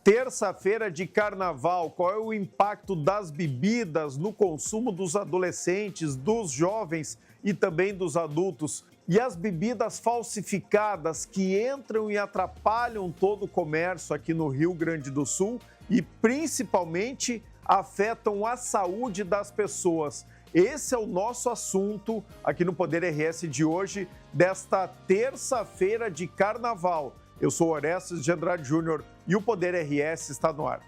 Terça-feira de carnaval, qual é o impacto das bebidas no consumo dos adolescentes, dos jovens e também dos adultos? E as bebidas falsificadas que entram e atrapalham todo o comércio aqui no Rio Grande do Sul e principalmente afetam a saúde das pessoas. Esse é o nosso assunto aqui no Poder RS de hoje, desta terça-feira de carnaval. Eu sou Orestes de Andrade Júnior e o Poder RS está no ar.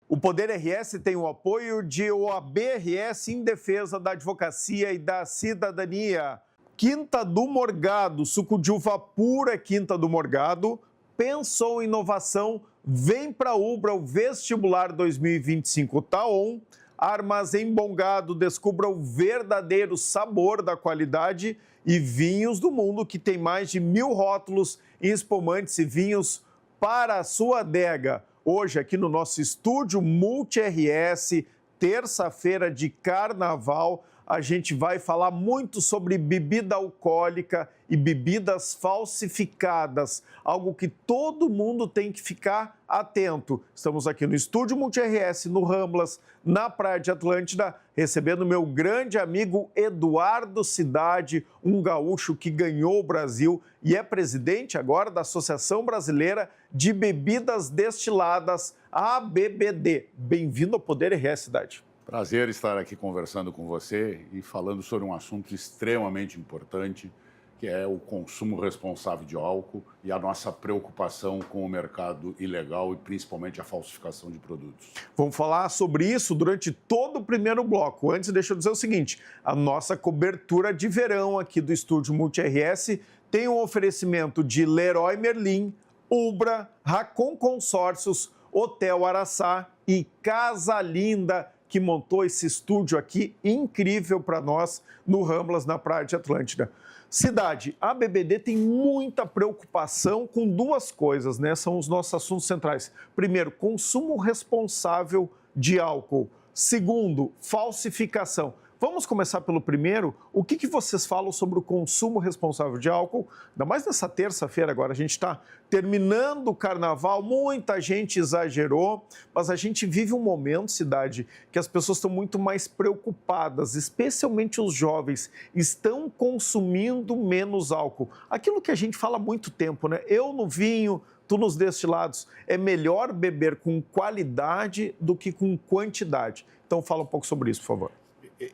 O Poder RS tem o apoio de OAB-RS em defesa da advocacia e da cidadania. Quinta do Morgado, suco de uva pura Quinta do Morgado, pensou em inovação, vem para a Ubra, o vestibular 2025 tá on. Armazém Bom Gado, descubra o verdadeiro sabor da qualidade e vinhos do mundo, que tem mais de 1000 rótulos em espumantes e vinhos para a sua adega. Hoje, aqui no nosso estúdio Multi-RS, terça-feira de carnaval, a gente vai falar muito sobre bebida alcoólica e bebidas falsificadas, algo que todo mundo tem que ficar atento. Estamos aqui no estúdio Multi-RS, no Ramblas, na Praia de Atlântida, recebendo meu grande amigo Eduardo Cidade, um gaúcho que ganhou o Brasil e é presidente agora da Associação Brasileira de Bebidas Destiladas, ABBD. Bem-vindo ao Poder RS, Cidade. Prazer estar aqui conversando com você e falando sobre um assunto extremamente importante, que é o consumo responsável de álcool e a nossa preocupação com o mercado ilegal e principalmente a falsificação de produtos. Vamos falar sobre isso durante todo o primeiro bloco. Antes, deixa eu dizer o seguinte, a nossa cobertura de verão aqui do estúdio Multi-RS tem um oferecimento de Leroy Merlin, Ubra, Racon Consórcios, Hotel Araçá e Casa Linda, que montou esse estúdio aqui incrível para nós no Ramblas, na Praia de Atlântida. Cidade, a ABBD tem muita preocupação com duas coisas, né? São os nossos assuntos centrais. Primeiro, consumo responsável de álcool. Segundo, falsificação. Vamos começar pelo primeiro. O que vocês falam sobre o consumo responsável de álcool? Ainda mais nessa terça-feira agora, a gente está terminando o carnaval, muita gente exagerou, mas a gente vive um momento, Cidade, que as pessoas estão muito mais preocupadas, especialmente os jovens, estão consumindo menos álcool. Aquilo que a gente fala há muito tempo, né? Eu no vinho, tu nos destilados, é melhor beber com qualidade do que com quantidade. Então fala um pouco sobre isso, por favor.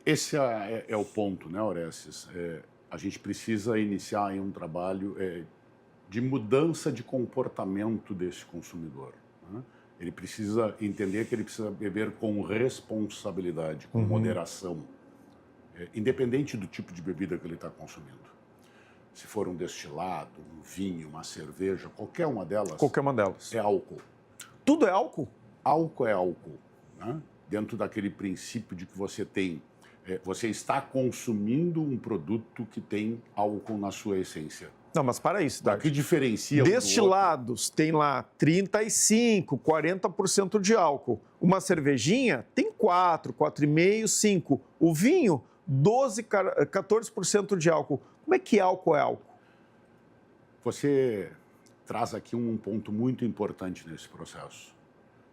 Esse é o ponto, né, Orestes? A gente precisa iniciar aí um trabalho de mudança de comportamento desse consumidor, né? Ele precisa entender que ele precisa beber com responsabilidade, com moderação, independente do tipo de bebida que ele está consumindo. Se for um destilado, um vinho, uma cerveja, qualquer uma delas. Qualquer uma delas. É álcool. Tudo é álcool? Álcool é álcool, né? Dentro daquele princípio de que você tem, você está consumindo um produto que tem álcool na sua essência. Não, mas para isso, O que diferencia destilados tem lá 35%, 40% de álcool. Uma cervejinha tem 4, 4,5%, 5%. O vinho, 12, 14% de álcool. Como é que álcool é álcool? Você traz aqui um ponto muito importante nesse processo.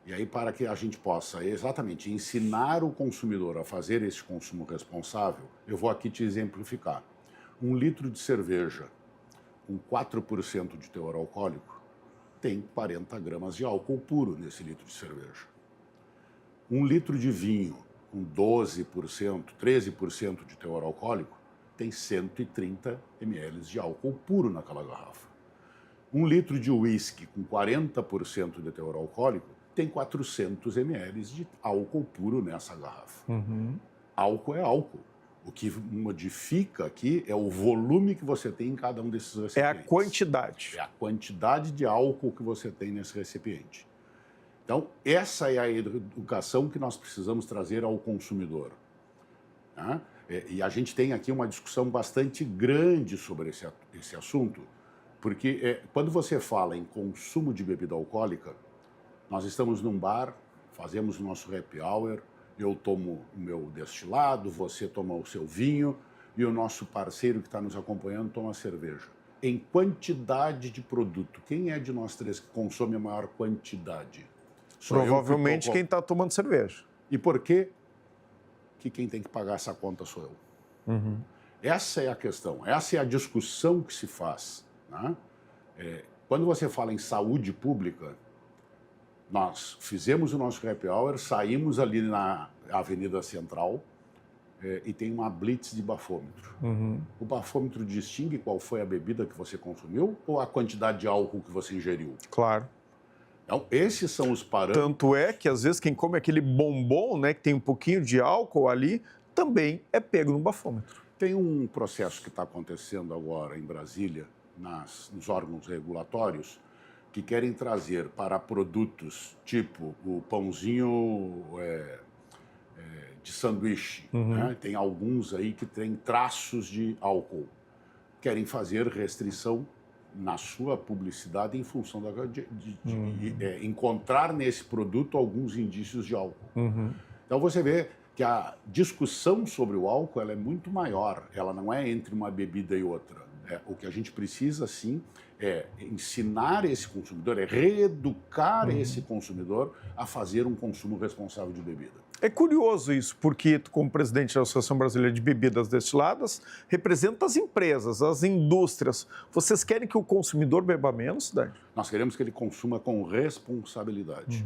E aí, para que a gente possa exatamente ensinar o consumidor a fazer esse consumo responsável, eu vou aqui te exemplificar. 1 litro de cerveja com 4% de teor alcoólico tem 40 gramas de álcool puro nesse litro de cerveja. 1 litro de vinho com 12%, 13% de teor alcoólico tem 130 ml de álcool puro naquela garrafa. 1 litro de uísque com 40% de teor alcoólico tem 400 ml de álcool puro nessa garrafa. Álcool é álcool. O que modifica aqui é o volume que você tem em cada um desses recipientes. É a quantidade. É a quantidade de álcool que você tem nesse recipiente. Então, essa é a educação que nós precisamos trazer ao consumidor, né? E a gente tem aqui uma discussão bastante grande sobre esse assunto, porque quando você fala em consumo de bebida alcoólica, nós estamos num bar, fazemos o nosso happy hour Eu tomo o meu destilado, você toma o seu vinho e o nosso parceiro que está nos acompanhando toma cerveja. Em quantidade de produto, quem é de nós três que consome a maior quantidade? Sou eu que Provavelmente quem está tomando cerveja. E por quê? Que quem tem que pagar essa conta sou eu. Essa é a questão, essa é a discussão que se faz, né? Quando você fala em saúde pública, nós fizemos o nosso happy hour, saímos ali na Avenida Central e tem uma blitz de bafômetro. O bafômetro distingue qual foi a bebida que você consumiu ou a quantidade de álcool que você ingeriu? Claro. Então, esses são os parâmetros. Tanto é que, às vezes, quem come aquele bombom, né, que tem um pouquinho de álcool ali, também é pego no bafômetro. Tem um processo que está acontecendo agora em Brasília, nos órgãos regulatórios, que querem trazer para produtos tipo o pãozinho de sanduíche, né? Tem alguns aí que têm traços de álcool. Querem fazer restrição na sua publicidade em função de encontrar nesse produto alguns indícios de álcool. Então você vê que a discussão sobre o álcool ela é muito maior, ela não é entre uma bebida e outra. O que a gente precisa, sim, é ensinar esse consumidor, é reeducar esse consumidor a fazer um consumo responsável de bebida. É curioso isso, porque tu, como presidente da Associação Brasileira de Bebidas Destiladas, representa as empresas, as indústrias. Vocês querem que o consumidor beba menos, Dani? Nós queremos que ele consuma com responsabilidade,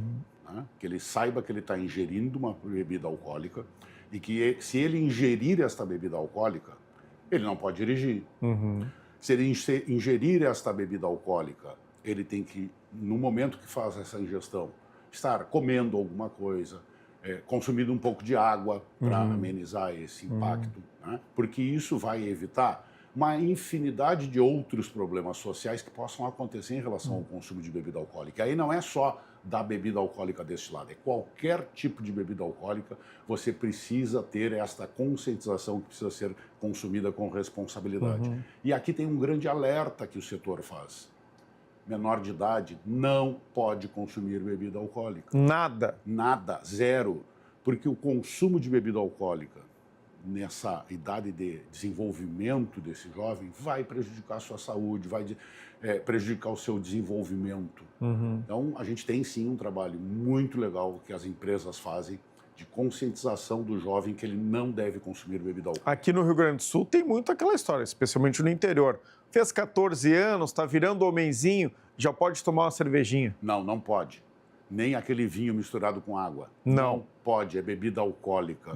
né? Que ele saiba que ele está ingerindo uma bebida alcoólica e que se ele ingerir esta bebida alcoólica, ele não pode dirigir. Se ele ingerir esta bebida alcoólica, ele tem que, no momento que faz essa ingestão, estar comendo alguma coisa, consumindo um pouco de água para amenizar esse impacto, né? Porque isso vai evitar uma infinidade de outros problemas sociais que possam acontecer em relação ao consumo de bebida alcoólica. Aí não é só da bebida alcoólica destilada, é qualquer tipo de bebida alcoólica, você precisa ter esta conscientização que precisa ser consumida com responsabilidade. E aqui tem um grande alerta que o setor faz. Menor de idade não pode consumir bebida alcoólica. Nada. Nada, zero. Porque o consumo de bebida alcoólica nessa idade de desenvolvimento desse jovem vai prejudicar a sua saúde, vai prejudicar o seu desenvolvimento. Então, a gente tem sim um trabalho muito legal que as empresas fazem de conscientização do jovem que ele não deve consumir bebida alcoólica. Aqui no Rio Grande do Sul tem muito aquela história, especialmente no interior. Fez 14 anos, está virando homenzinho, já pode tomar uma cervejinha. Não, não pode. Nem aquele vinho misturado com água. Não pode, é bebida alcoólica.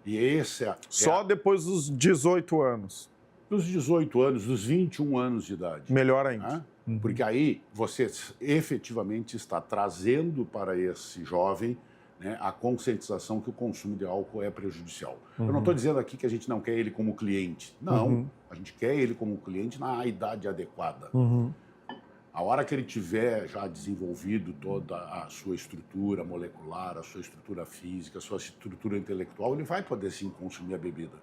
E esse só depois dos 18 anos. Dos 18 anos, dos 21 anos de idade. Melhor ainda. Né? Porque aí você efetivamente está trazendo para esse jovem, né, a conscientização que o consumo de álcool é prejudicial. Eu não estou dizendo aqui que a gente não quer ele como cliente. Não, a gente quer ele como cliente na idade adequada. A hora que ele tiver já desenvolvido toda a sua estrutura molecular, a sua estrutura física, a sua estrutura intelectual, ele vai poder sim consumir a bebida.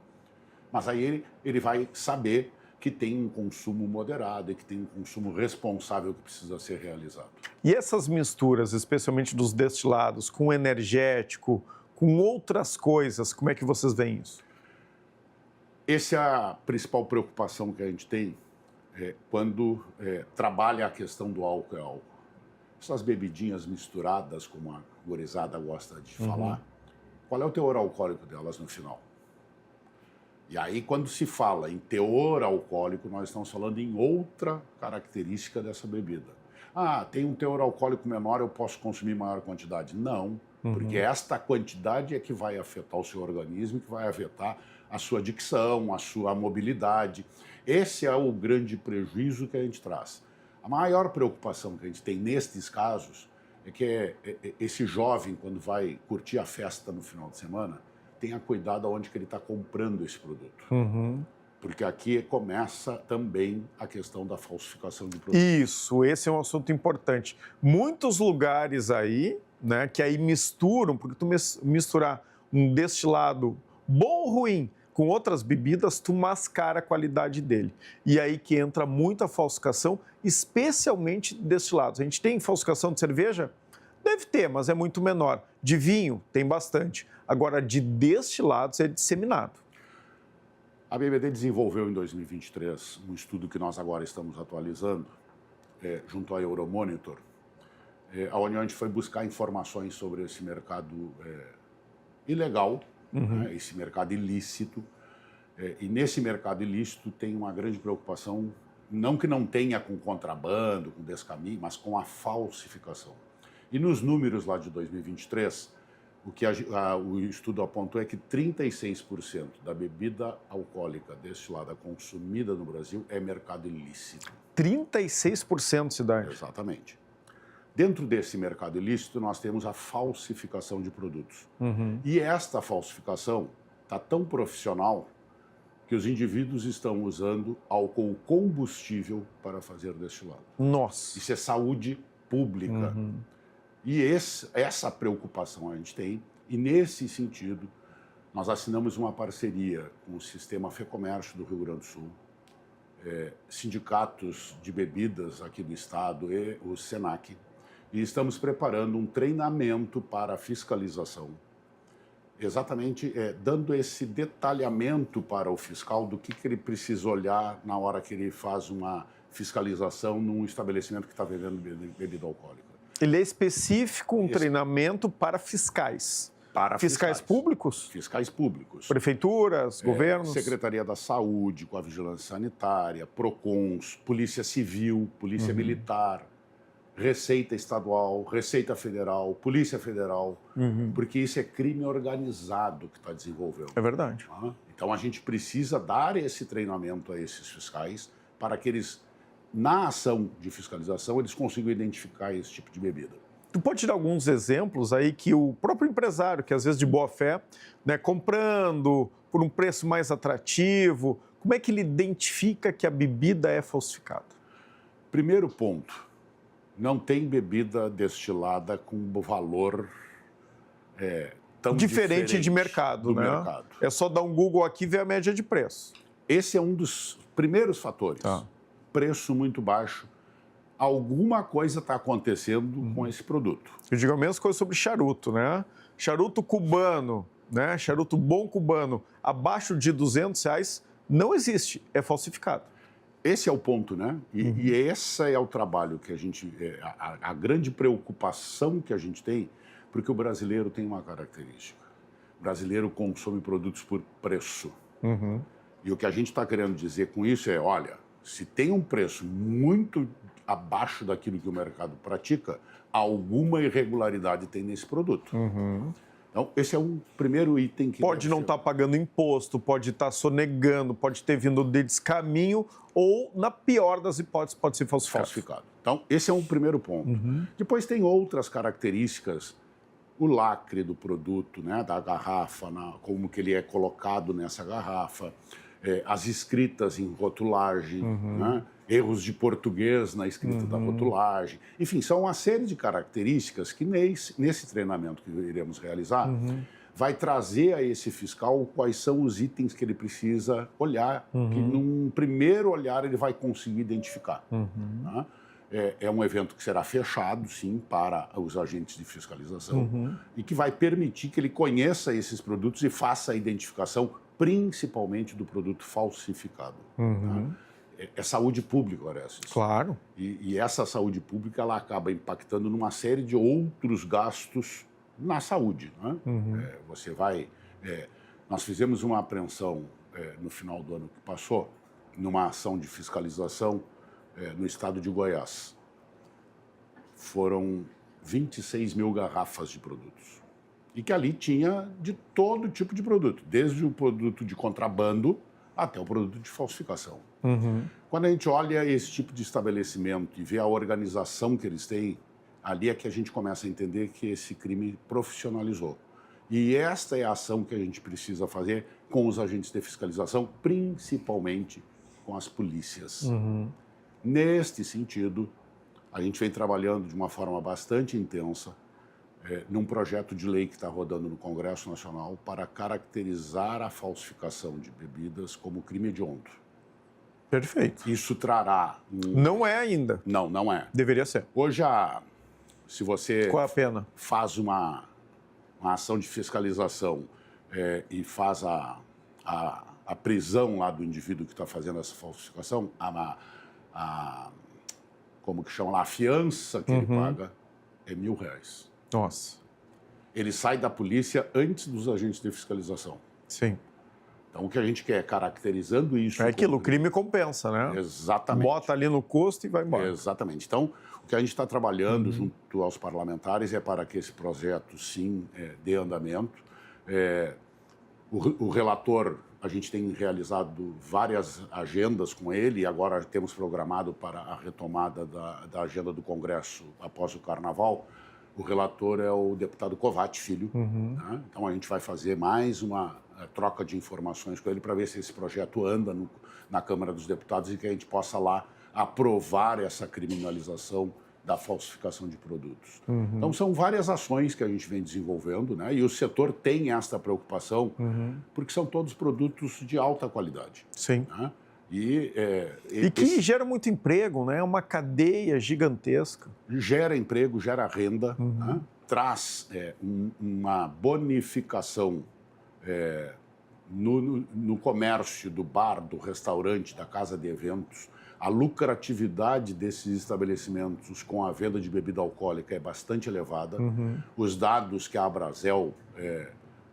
Mas aí ele vai saber que tem um consumo moderado e que tem um consumo responsável que precisa ser realizado. E essas misturas, especialmente dos destilados, com energético, com outras coisas, como é que vocês veem isso? Essa é a principal preocupação que a gente tem quando trabalha a questão do álcool e álcool. Essas bebidinhas misturadas, como a gurizada gosta de falar, qual é o teor alcoólico delas no final? E aí, quando se fala em teor alcoólico, nós estamos falando em outra característica dessa bebida. Ah, tem um teor alcoólico menor, eu posso consumir maior quantidade. Não, porque esta quantidade é que vai afetar o seu organismo, que vai afetar a sua dicção, a sua mobilidade. Esse é o grande prejuízo que a gente traz. A maior preocupação que a gente tem nestes casos é que esse jovem, quando vai curtir a festa no final de semana, tenha cuidado aonde que ele está comprando esse produto. Porque aqui começa também a questão da falsificação de produtos. Isso, esse é um assunto importante. Muitos lugares aí, né, que aí misturam, porque tu misturar um destilado bom ou ruim com outras bebidas, tu mascara a qualidade dele. E aí que entra muita falsificação, especialmente de destilados. A gente tem falsificação de cerveja Deve ter, mas é muito menor. De vinho, tem bastante. Agora, de destilados, é disseminado. A BBD desenvolveu em 2023 um estudo que nós agora estamos atualizando, junto à Euromonitor, onde a gente foi buscar informações sobre esse mercado ilegal, né, esse mercado ilícito. E nesse mercado ilícito tem uma grande preocupação, não que não tenha com contrabando, com descaminho, mas com a falsificação. E nos números lá de 2023, o que o estudo apontou é que 36% da bebida alcoólica destilada consumida no Brasil é mercado ilícito. 36%, Cidade? Exatamente. Dentro desse mercado ilícito, nós temos a falsificação de produtos. E esta falsificação está tão profissional que os indivíduos estão usando álcool combustível para fazer destilado. Nossa! Isso é saúde pública. E essa preocupação a gente tem, e nesse sentido, nós assinamos uma parceria com o Sistema Fecomércio do Rio Grande do Sul, sindicatos de bebidas aqui do estado e o SENAC, e estamos preparando um treinamento para a fiscalização, exatamente dando esse detalhamento para o fiscal do que ele precisa olhar na hora que ele faz uma fiscalização num estabelecimento que está vendendo bebida alcoólica. Ele é específico, um treinamento para fiscais. Para fiscais públicos? Fiscais públicos. Prefeituras, governos? Secretaria da Saúde, com a Vigilância Sanitária, PROCONs, Polícia Civil, Polícia Militar, Receita Estadual, Receita Federal, Polícia Federal, porque isso é crime organizado que está desenvolvendo. É verdade. Então a gente precisa dar esse treinamento a esses fiscais para que eles, na ação de fiscalização, eles consigam identificar esse tipo de bebida. Tu pode dar alguns exemplos aí que o próprio empresário, que às vezes de boa fé, né, comprando por um preço mais atrativo, como é que ele identifica que a bebida é falsificada? Primeiro ponto, não tem bebida destilada com valor tão diferente de mercado, do né? mercado. É só dar um Google aqui e ver a média de preço. Esse é um dos primeiros fatores. Preço muito baixo. Alguma coisa está acontecendo com esse produto. Eu digo a mesma coisa sobre charuto, né? Charuto cubano, né? Charuto bom cubano, abaixo de R$200 não existe, é falsificado. Esse é o ponto, né? E esse é o trabalho que a gente... a grande preocupação que a gente tem, porque o brasileiro tem uma característica. O brasileiro consome produtos por preço. E o que a gente está querendo dizer com isso é, olha, se tem um preço muito abaixo daquilo que o mercado pratica, alguma irregularidade tem nesse produto. Então, esse é um primeiro item que... Pode não estar pagando imposto, pode estar sonegando, pode ter vindo de descaminho ou, na pior das hipóteses, pode ser falsificado. Então, esse é um primeiro ponto. Depois tem outras características, o lacre do produto, né, da garrafa, como que ele é colocado nessa garrafa, as escritas em rotulagem, né, erros de português na escrita da rotulagem. Enfim, são uma série de características que nesse treinamento que iremos realizar vai trazer a esse fiscal quais são os itens que ele precisa olhar, que num primeiro olhar ele vai conseguir identificar. Né? É um evento que será fechado, sim, para os agentes de fiscalização e que vai permitir que ele conheça esses produtos e faça a identificação, principalmente do produto falsificado. Né? É saúde pública, Orestes. Claro. E essa saúde pública ela acaba impactando numa série de outros gastos na saúde. Né? Você vai... nós fizemos uma apreensão no final do ano que passou, numa ação de fiscalização no estado de Goiás. Foram 26 mil garrafas de produtos. E que ali tinha de todo tipo de produto, desde o produto de contrabando até o produto de falsificação. Quando a gente olha esse tipo de estabelecimento e vê a organização que eles têm, ali é que a gente começa a entender que esse crime profissionalizou. E esta é a ação que a gente precisa fazer com os agentes de fiscalização, principalmente com as polícias. Neste sentido, a gente vem trabalhando de uma forma bastante intensa num projeto de lei que está rodando no Congresso Nacional para caracterizar a falsificação de bebidas como crime hediondo. Perfeito. Isso trará... Não é ainda. Não é. Deveria ser. Hoje, se você Qual é a pena? faz uma ação de fiscalização e faz a prisão lá do indivíduo que está fazendo essa falsificação, como que chama lá, a fiança que ele paga é R$1.000. Nossa. Ele sai da polícia antes dos agentes de fiscalização. Sim. Então, o que a gente quer, caracterizando isso... É aquilo, o crime compensa, né? Exatamente. Bota ali no custo e vai embora. Exatamente. Então, o que a gente está trabalhando junto aos parlamentares é para que esse projeto, sim, dê andamento. O relator, a gente tem realizado várias agendas com ele e agora temos programado para a retomada da agenda do Congresso após o Carnaval. O relator é o deputado Covatti Filho. Né? Então, a gente vai fazer mais uma troca de informações com ele para ver se esse projeto anda na Câmara dos Deputados e que a gente possa lá aprovar essa criminalização da falsificação de produtos. Então, são várias ações que a gente vem desenvolvendo, né? E o setor tem essa preocupação, porque são todos produtos de alta qualidade. Sim. Né? E que gera muito emprego, né? É uma cadeia gigantesca. Gera emprego, gera renda, né? Traz uma bonificação no comércio do bar, do restaurante, da casa de eventos. A lucratividade desses estabelecimentos com a venda de bebida alcoólica é bastante elevada. Os dados que a Abrazel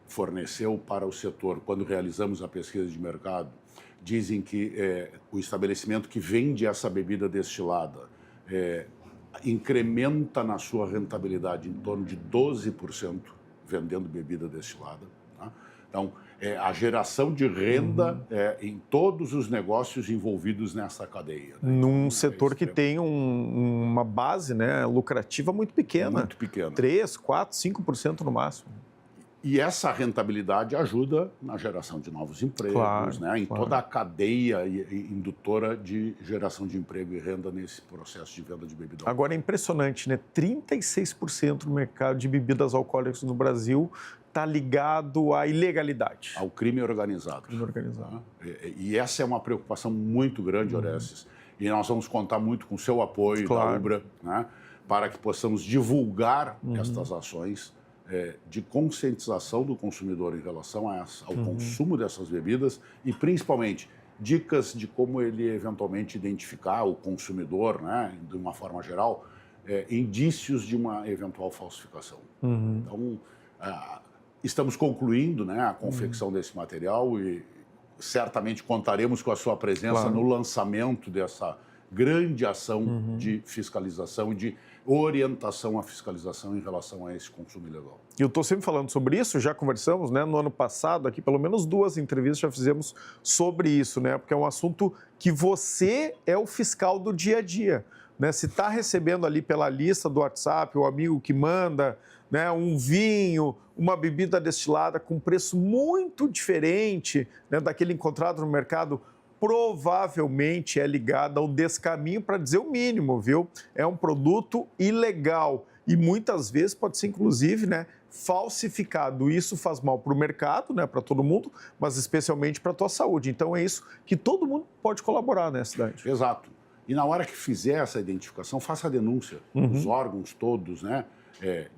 forneceu para o setor, quando realizamos a pesquisa de mercado, dizem que o estabelecimento que vende essa bebida destilada incrementa na sua rentabilidade em torno de 12% vendendo bebida destilada. Tá? Então, a geração de renda em todos os negócios envolvidos nessa cadeia. Né? Num setor que tem uma base, né, lucrativa muito pequena. Muito pequena. 3, 4, 5% no máximo. E essa rentabilidade ajuda na geração de novos empregos, Claro, né? Em claro. toda a cadeia indutora de geração de emprego e renda nesse processo de venda de bebida alcoólica. Agora é impressionante, né? 36% do mercado de bebidas alcoólicas no Brasil está ligado à ilegalidade. Ao crime organizado. Crime organizado. E essa é uma preocupação muito grande, Orestes. E nós vamos contar muito com o seu apoio, Claro. da UBRA, né? Para que possamos divulgar estas ações de conscientização do consumidor em relação ao consumo dessas bebidas e, principalmente, dicas de como ele eventualmente identificar o consumidor, né, de uma forma geral, indícios de uma eventual falsificação. Então, estamos concluindo, né, a confecção desse material e certamente contaremos com a sua presença no lançamento dessa grande ação de fiscalização e de orientação à fiscalização em relação a esse consumo ilegal. E eu estou sempre falando sobre isso, já conversamos, né? No ano passado, aqui pelo menos 2 entrevistas já fizemos sobre isso, né? Porque é um assunto que você é o fiscal do dia a dia, né? Se está recebendo ali pela lista do WhatsApp, o amigo que manda, né, um vinho, uma bebida destilada com preço muito diferente, né, daquele encontrado no mercado, provavelmente é ligada ao descaminho, para dizer o mínimo, viu? É um produto ilegal e muitas vezes pode ser, inclusive, né, falsificado. Isso faz mal para o mercado, né, para todo mundo, mas especialmente para a tua saúde. Então é isso que todo mundo pode colaborar, né, Cidade? Exato. E na hora que fizer essa identificação, faça a denúncia. Os órgãos todos, né,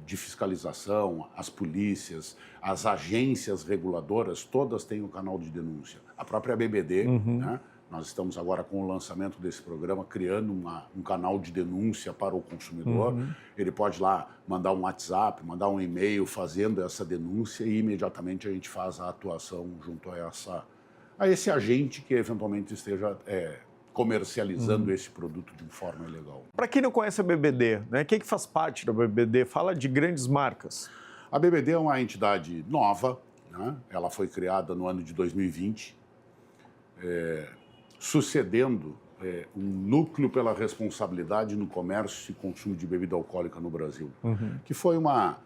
de fiscalização, as polícias, as agências reguladoras, todas têm um canal de denúncia. A própria BBD, né? Nós estamos agora com o lançamento desse programa, criando um canal de denúncia para o consumidor. Ele pode lá mandar um WhatsApp, mandar um e-mail fazendo essa denúncia e imediatamente a gente faz a atuação junto a esse agente que eventualmente esteja comercializando esse produto de forma ilegal. Para quem não conhece a BBD, né, quem que faz parte da BBD? Fala de grandes marcas. A BBD é uma entidade nova, né? Ela foi criada no ano de 2020, sucedendo um núcleo pela responsabilidade no comércio e consumo de bebida alcoólica no Brasil, que foi uma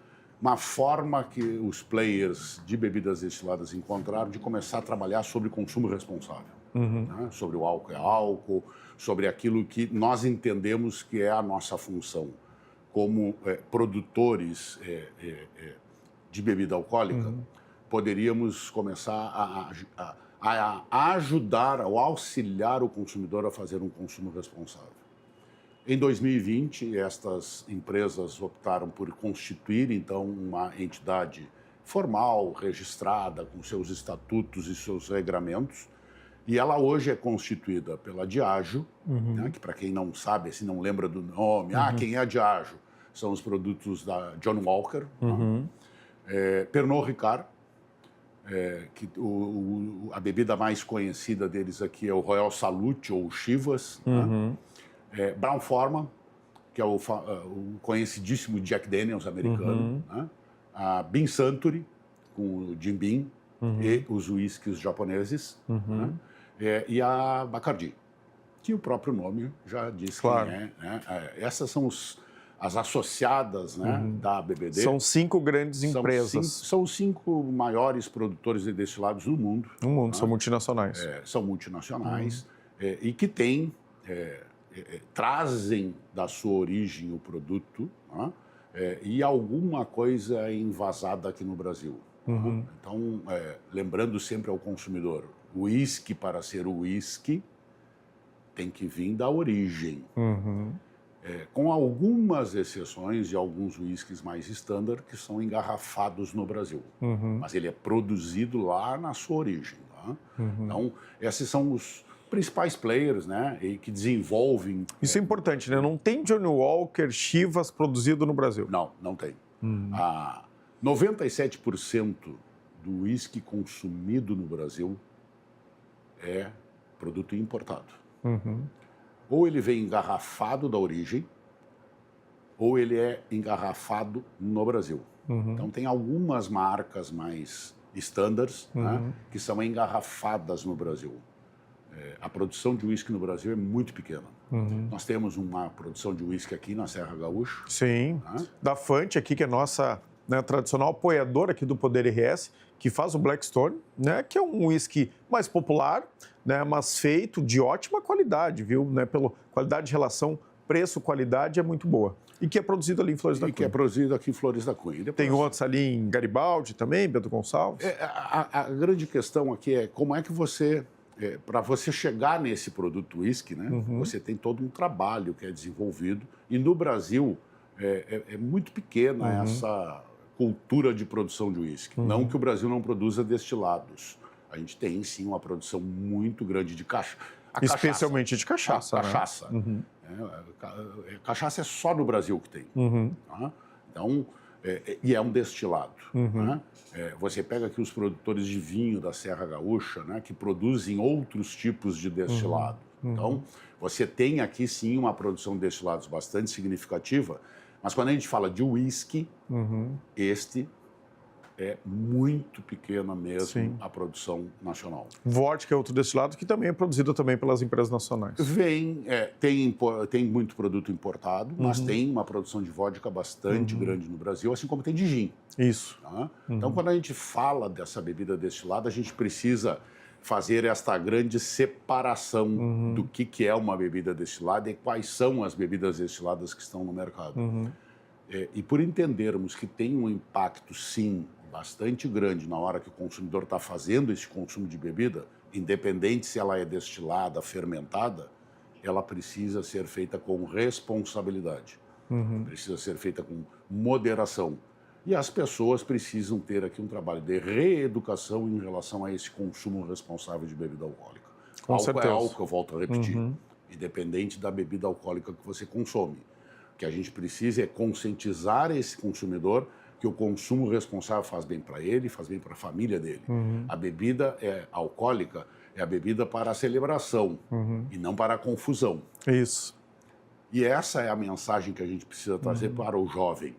forma que os players de bebidas destiladas encontraram de começar a trabalhar sobre consumo responsável. Né? Sobre o álcool é álcool, sobre aquilo que nós entendemos que é a nossa função como produtores de bebida alcoólica, poderíamos começar a ajudar, ao auxiliar o consumidor a fazer um consumo responsável. Em 2020, estas empresas optaram por constituir, então, uma entidade formal, registrada, com seus estatutos e seus regramentos, e ela hoje é constituída pela Diageo, né, que para quem não sabe, se não lembra do nome, quem é a Diageo? São os produtos da John Walker, Pernod Ricard, que a bebida mais conhecida deles aqui é o Royal Salute ou Chivas, Brown-Forman, que é o conhecidíssimo Jack Daniels americano, né? A Beam Suntory, com o Jim Beam, e os uísques japoneses, né? E a Bacardi, que o próprio nome já diz quem é. Né? Essas são as associadas, né, da ABBD. São 5 grandes empresas. São 5 maiores produtores de destilados do mundo. No mundo, né? são multinacionais. São multinacionais e que têm, trazem da sua origem o produto, né? E alguma coisa envasada aqui no Brasil. Né? Então, lembrando sempre ao consumidor, o uísque, para ser o uísque, tem que vir da origem. Com algumas exceções de alguns uísques mais standard que são engarrafados no Brasil. Mas ele é produzido lá na sua origem. Tá? Então, esses são os principais players, né, e que desenvolvem... Isso é importante, né? Não tem Johnny Walker, Chivas produzido no Brasil. Não, não tem. 97% do uísque consumido no Brasil é produto importado. Ou ele vem engarrafado da origem, ou ele é engarrafado no Brasil. Então, tem algumas marcas mais standards, né, que são engarrafadas no Brasil. A produção de uísque no Brasil é muito pequena. Nós temos uma produção de uísque aqui na Serra Gaúcha. Sim, da Fante aqui, que é nossa, né, tradicional apoiadora aqui do Poder RS, que faz o Blackstone, né, que é um uísque mais popular, né, mas feito de ótima qualidade, viu? Né, pela qualidade de relação preço-qualidade é muito boa. E que é produzido ali em Flores da Cunha. E que é produzido aqui em Flores da Cunha. Depois... Tem outros ali em Garibaldi também, Bento Gonçalves. A grande questão aqui é como é que você... para você chegar nesse produto uísque, né, você tem todo um trabalho que é desenvolvido. E no Brasil é muito pequena essa cultura de produção de uísque. Não que o Brasil não produza destilados. A gente tem, sim, uma produção muito grande de cachaça. Especialmente de cachaça. Cachaça. Né? Cachaça é só no Brasil que tem. Tá? Então, e é um destilado. Né? Você pega aqui os produtores de vinho da Serra Gaúcha, né, que produzem outros tipos de destilado. Então, você tem aqui, sim, uma produção de destilados bastante significativa, mas quando a gente fala de uísque, este é muito pequena mesmo a produção nacional. Vodka é outro destilado que também é produzido também pelas empresas nacionais. Tem muito produto importado, mas tem uma produção de vodka bastante grande no Brasil, assim como tem de gin. Isso. Tá? Então, quando a gente fala dessa bebida destilada, a gente precisa fazer esta grande separação do que é uma bebida destilada e quais são as bebidas destiladas que estão no mercado. E por entendermos que tem um impacto, sim, bastante grande na hora que o consumidor está fazendo esse consumo de bebida, independente se ela é destilada, fermentada, ela precisa ser feita com responsabilidade, precisa ser feita com moderação. E as pessoas precisam ter aqui um trabalho de reeducação em relação a esse consumo responsável de bebida alcoólica. Com certeza. É álcool, eu volto a repetir, independente da bebida alcoólica que você consome. O que a gente precisa é conscientizar esse consumidor que o consumo responsável faz bem para ele, faz bem para a família dele. A bebida alcoólica é a bebida para a celebração e não para a confusão. Isso. E essa é a mensagem que a gente precisa trazer para o jovem.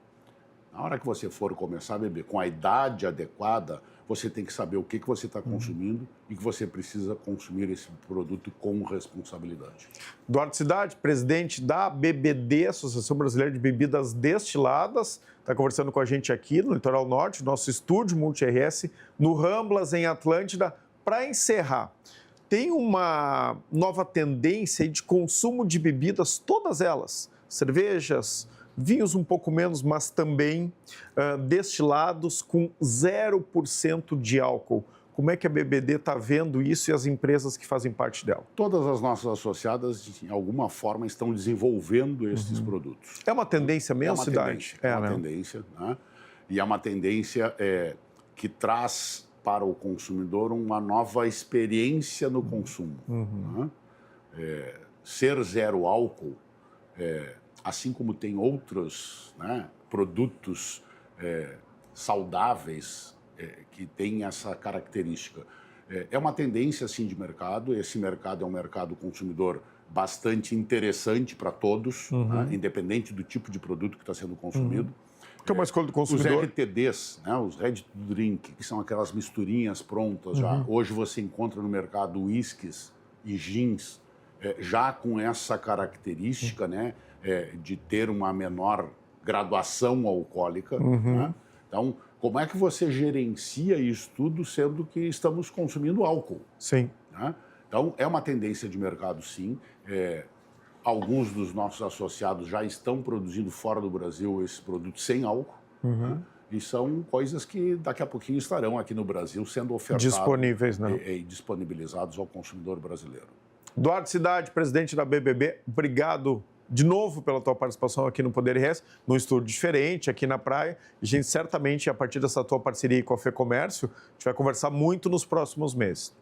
Na hora que você for começar a beber com a idade adequada, você tem que saber o que você está consumindo e que você precisa consumir esse produto com responsabilidade. Eduardo Cidade, presidente da ABBD, Associação Brasileira de Bebidas Destiladas, está conversando com a gente aqui no Litoral Norte, nosso estúdio Multi-RS, no Ramblas, em Atlântida. Para encerrar, tem uma nova tendência de consumo de bebidas, todas elas, cervejas, vinhos um pouco menos, mas também destilados com 0% de álcool, Como é que a BBD está vendo isso e as empresas que fazem parte dela? Todas as nossas associadas, de alguma forma, estão desenvolvendo esses produtos. É uma tendência mesmo, Cidade? É uma tendência, né? E é uma tendência que traz para o consumidor uma nova experiência no consumo. Né? Ser zero álcool, assim como tem outros, né, produtos saudáveis que têm essa característica. É uma tendência, sim, de mercado. Esse mercado é um mercado consumidor bastante interessante para todos, né, independente do tipo de produto que está sendo consumido. Que é uma escolha do consumidor. Os RTDs, né, os Ready to Drink, que são aquelas misturinhas prontas já. Hoje você encontra no mercado whiskies e gins já com essa característica, né, de ter uma menor graduação alcoólica. Né? Então, como é que você gerencia isso tudo, sendo que estamos consumindo álcool? Sim. Né? Então, é uma tendência de mercado, sim. Alguns dos nossos associados já estão produzindo fora do Brasil esses produtos sem álcool. Né? E são coisas que daqui a pouquinho estarão aqui no Brasil sendo ofertadas disponíveis, né? E disponibilizados ao consumidor brasileiro. Eduardo Cidade, presidente da BBB, obrigado de novo pela tua participação aqui no Poder RS, num estúdio diferente, aqui na praia. A gente certamente, a partir dessa tua parceria com a FEComércio, a gente vai conversar muito nos próximos meses.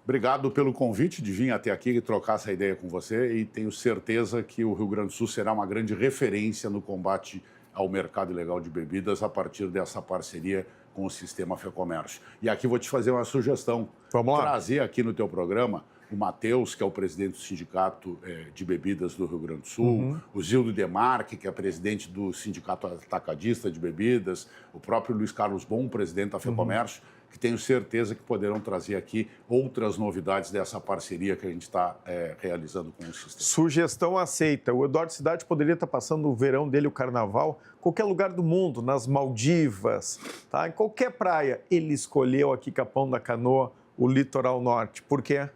Obrigado pelo convite de vir até aqui e trocar essa ideia com você, e tenho certeza que o Rio Grande do Sul será uma grande referência no combate ao mercado ilegal de bebidas a partir dessa parceria com o sistema FEComércio. E aqui vou te fazer uma sugestão. Vamos lá. Trazer aqui no teu programa o Matheus, que é o presidente do Sindicato de Bebidas do Rio Grande do Sul, o Zildo Demarque, que é presidente do Sindicato Atacadista de Bebidas, o próprio Luiz Carlos Bon, presidente da FEComércio, que tenho certeza que poderão trazer aqui outras novidades dessa parceria que a gente está realizando com o sistema. Sugestão aceita. O Eduardo Cidade poderia estar passando o verão dele, o carnaval, em qualquer lugar do mundo, nas Maldivas, tá? Em qualquer praia. Ele escolheu aqui Capão da Canoa, o litoral norte. Por quê?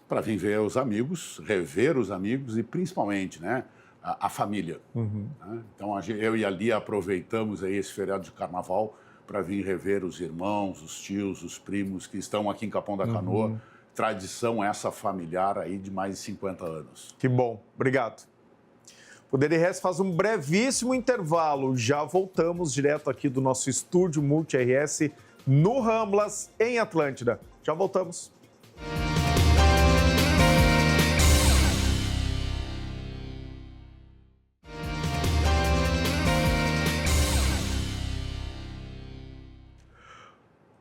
Para vir ver os amigos, rever os amigos e principalmente, né, a família. Né? Então eu e a Lia aproveitamos aí esse feriado de carnaval para vir rever os irmãos, os tios, os primos que estão aqui em Capão da Canoa. Tradição essa familiar aí de mais de 50 anos. Que bom, obrigado. O Poder RS faz um brevíssimo intervalo. Já voltamos direto aqui do nosso estúdio Multi RS no Ramblas, em Atlântida. Já voltamos.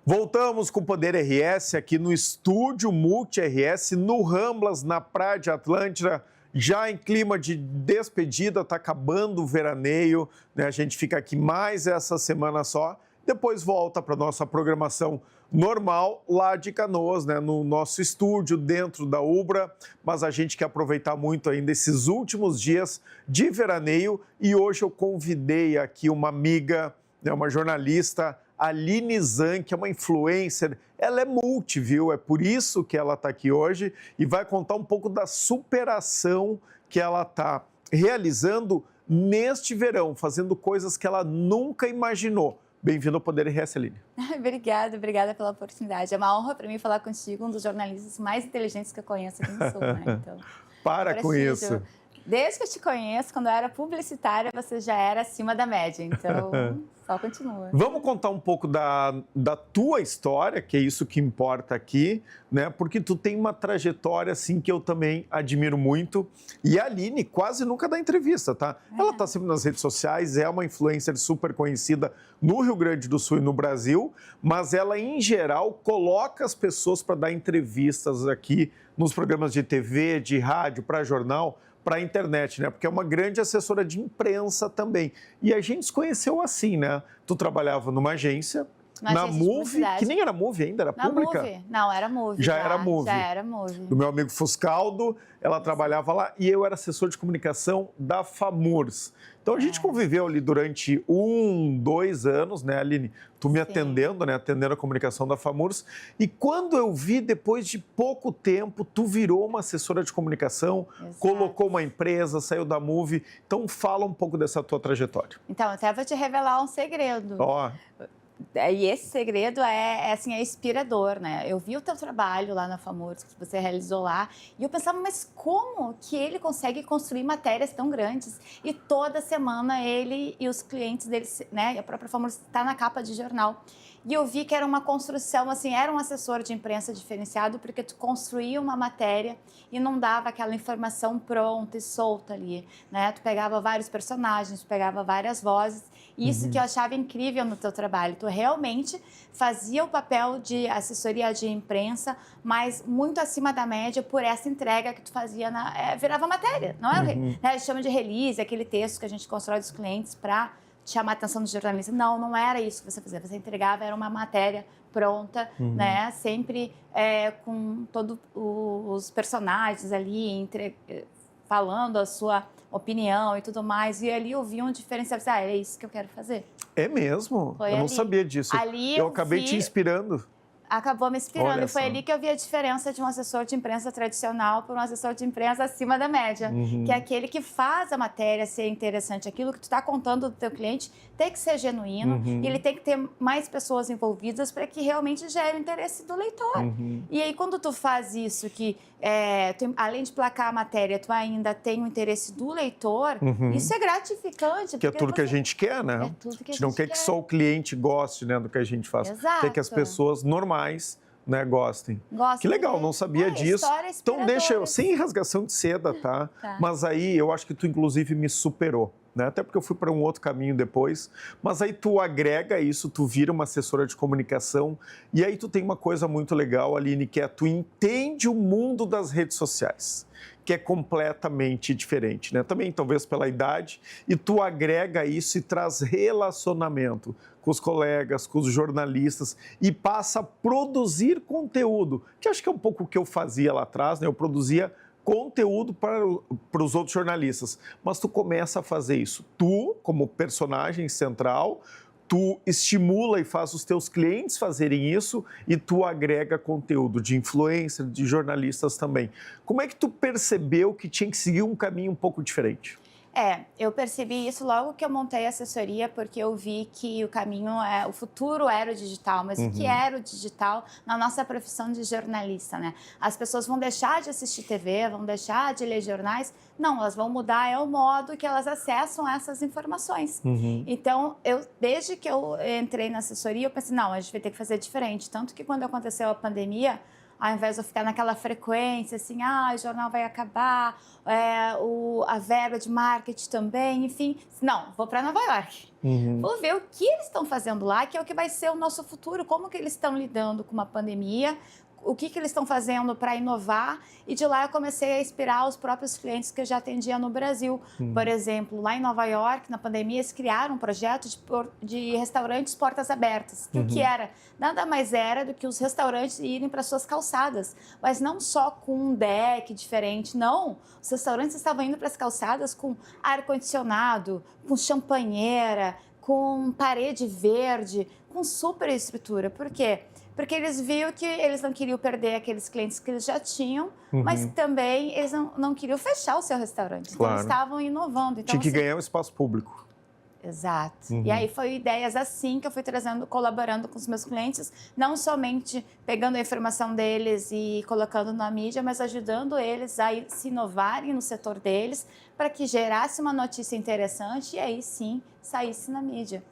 Voltamos com o Poder RS aqui no estúdio Multi RS, no Ramblas, na Praia de Atlântida, já em clima de despedida, está acabando o veraneio, né? A gente fica aqui mais essa semana só, depois volta para a nossa programação normal lá de Canoas, né? No nosso estúdio, dentro da Ubra, mas a gente quer aproveitar muito ainda esses últimos dias de veraneio e hoje eu convidei aqui uma amiga, né? Uma jornalista, Aline Zan, que é uma influencer, ela é multi, viu? É por isso que ela está aqui hoje e vai contar um pouco da superação que ela está realizando neste verão, fazendo coisas que ela nunca imaginou. Bem-vindo ao Poder RS, Aline. Obrigada pela oportunidade. É uma honra para mim falar contigo, um dos jornalistas mais inteligentes que eu conheço aqui no Sul, né? Então, para com isso. Desde que eu te conheço, quando eu era publicitária, você já era acima da média, então só continua. Vamos contar um pouco da tua história, que é isso que importa aqui, né? Porque tu tem uma trajetória, assim, que eu também admiro muito. E a Aline quase nunca dá entrevista, tá? Ela tá sempre nas redes sociais, é uma influencer super conhecida no Rio Grande do Sul e no Brasil, mas ela, em geral, coloca as pessoas para dar entrevistas aqui nos programas de TV, de rádio, para jornal, para a internet, né? Porque é uma grande assessora de imprensa também. E a gente se conheceu assim, né? Tu trabalhava numa agência, na Move, que nem era Move ainda, era pública? Move. Não, era Move. Já era Move. Já era Move. Do meu amigo Fuscaldo, ela trabalhava lá e eu era assessor de comunicação da FAMURS. Então a gente conviveu ali durante 2 anos, né, Aline? Tu me atendendo, né? Atendendo a comunicação da FAMURS. E quando eu vi, depois de pouco tempo, tu virou uma assessora de comunicação, colocou uma empresa, saiu da Move. Então fala um pouco dessa tua trajetória. Então, até vou te revelar um segredo. Ó. E esse segredo assim, é inspirador, né? Eu vi o teu trabalho lá na FAMURS, que você realizou lá, e eu pensava, mas como que ele consegue construir matérias tão grandes? E toda semana ele e os clientes dele, né, e a própria FAMURS está na capa de jornal. E eu vi que era uma construção, assim, era um assessor de imprensa diferenciado, porque tu construía uma matéria e não dava aquela informação pronta e solta ali, né? Tu pegava vários personagens, tu pegava várias vozes, e isso que eu achava incrível no teu trabalho. Tu realmente fazia o papel de assessoria de imprensa, mas muito acima da média por essa entrega que tu fazia, virava matéria, não é? Né? Chama de release, aquele texto que a gente constrói dos clientes para chamar a atenção do jornalista. Não era isso que você fazia. Você entregava, era uma matéria pronta, né? Sempre com todos os personagens ali, falando a sua opinião e tudo mais. E ali eu vi um diferencial. É isso que eu quero fazer. É mesmo? Eu não sabia disso. Ali eu acabei te inspirando. Acabou me inspirando. Olha e foi só. ali que eu vi a diferença de um assessor de imprensa tradicional para um assessor de imprensa acima da média, que é aquele que faz a matéria ser interessante. Aquilo que tu está contando do teu cliente tem que ser genuíno e ele tem que ter mais pessoas envolvidas para que realmente gere o interesse do leitor. E aí, quando tu faz isso, que além de placar a matéria, tu ainda tem o interesse do leitor, isso é gratificante. Que é tudo que a gente quer, né? É tudo que a gente não quer que só o cliente goste, né, do que a gente faz. Exato. Quer que as pessoas normais, né, gostem. Que legal, não sabia disso. Então deixa eu, sem rasgação de seda, tá? Mas aí eu acho que tu inclusive me superou, né? Até porque eu fui para um outro caminho depois, mas aí tu agrega isso, tu vira uma assessora de comunicação e aí tu tem uma coisa muito legal, Aline, que é tu entende o mundo das redes sociais, que é completamente diferente, né? Também talvez pela idade, e tu agrega isso e traz relacionamento com os colegas, com os jornalistas e passa a produzir conteúdo, que acho que é um pouco o que eu fazia lá atrás, né? Eu produzia conteúdo para os outros jornalistas, mas tu começa a fazer isso. Tu, como personagem central, tu estimula e faz os teus clientes fazerem isso e tu agrega conteúdo de influencer, de jornalistas também. Como é que tu percebeu que tinha que seguir um caminho um pouco diferente? Eu percebi isso logo que eu montei a assessoria, porque eu vi que o futuro era o digital, mas o que era o digital na nossa profissão de jornalista, né? As pessoas vão deixar de assistir TV, vão deixar de ler jornais, não, elas vão mudar o modo que elas acessam essas informações. Então, desde que eu entrei na assessoria, eu pensei, não, a gente vai ter que fazer diferente. Tanto que quando aconteceu a pandemia, ao invés de eu ficar naquela frequência, assim, o jornal vai acabar, a verba de marketing também, enfim. Não, vou para Nova York. Vou ver o que eles estão fazendo lá, que é o que vai ser o nosso futuro, como que eles estão lidando com uma pandemia, o que eles estão fazendo para inovar. E de lá eu comecei a inspirar os próprios clientes que eu já atendia no Brasil. Por exemplo, lá em Nova York, na pandemia, eles criaram um projeto de restaurantes portas abertas. O que era? Nada mais era do que os restaurantes irem para suas calçadas. Mas não só com um deck diferente, não. Os restaurantes estavam indo para as calçadas com ar-condicionado, com champanheira, com parede verde, com super estrutura. Por quê? Porque eles viram que eles não queriam perder aqueles clientes que eles já tinham, mas também eles não queriam fechar o seu restaurante. Então, eles estavam inovando. Então, tinha que ganhar um espaço público. Exato. E aí foi ideias assim que eu fui trazendo, colaborando com os meus clientes, não somente pegando a informação deles e colocando na mídia, mas ajudando eles a se inovarem no setor deles, para que gerasse uma notícia interessante e aí sim saísse na mídia.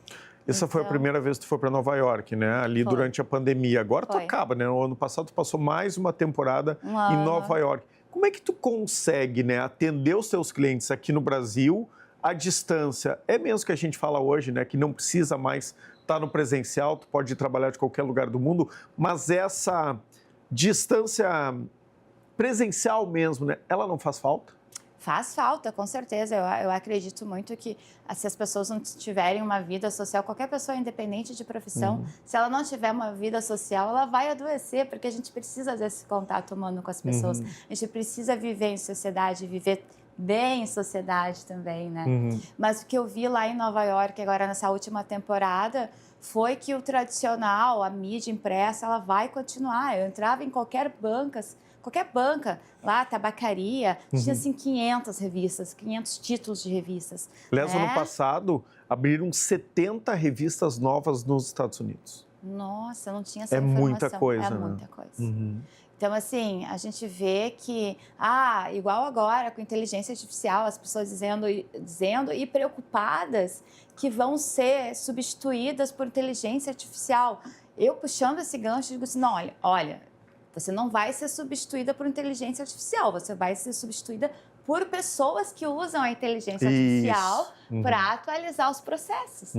Essa foi a primeira vez que tu foi para Nova York, né? Ali durante a pandemia. Agora tu acaba, né? No ano passado tu passou mais uma temporada em Nova York. Como é que tu consegue, né, atender os teus clientes aqui no Brasil à distância? É mesmo que a gente fala hoje, né, que não precisa mais estar no presencial, tu pode trabalhar de qualquer lugar do mundo, mas essa distância presencial mesmo, né, ela não faz falta? Faz falta, com certeza. Eu acredito muito que se as pessoas não tiverem uma vida social, qualquer pessoa independente de profissão, se ela não tiver uma vida social, ela vai adoecer, porque a gente precisa desse contato humano com as pessoas. A gente precisa viver em sociedade, viver bem sociedade também, né? Mas o que eu vi lá em Nova York, agora nessa última temporada, foi que o tradicional, a mídia impressa, ela vai continuar. Eu entrava em qualquer banca, lá, tabacaria, tinha assim 500 revistas, 500 títulos de revistas. Aliás, ano passado, abriram 70 revistas novas nos Estados Unidos. Nossa, eu não tinha essa É informação. muita coisa, É né? muita coisa. Então, assim, a gente vê que, igual agora com inteligência artificial, as pessoas dizendo e preocupadas que vão ser substituídas por inteligência artificial. Eu puxando esse gancho, digo assim, não, olha, você não vai ser substituída por inteligência artificial, você vai ser substituída por pessoas que usam a inteligência artificial para atualizar os processos.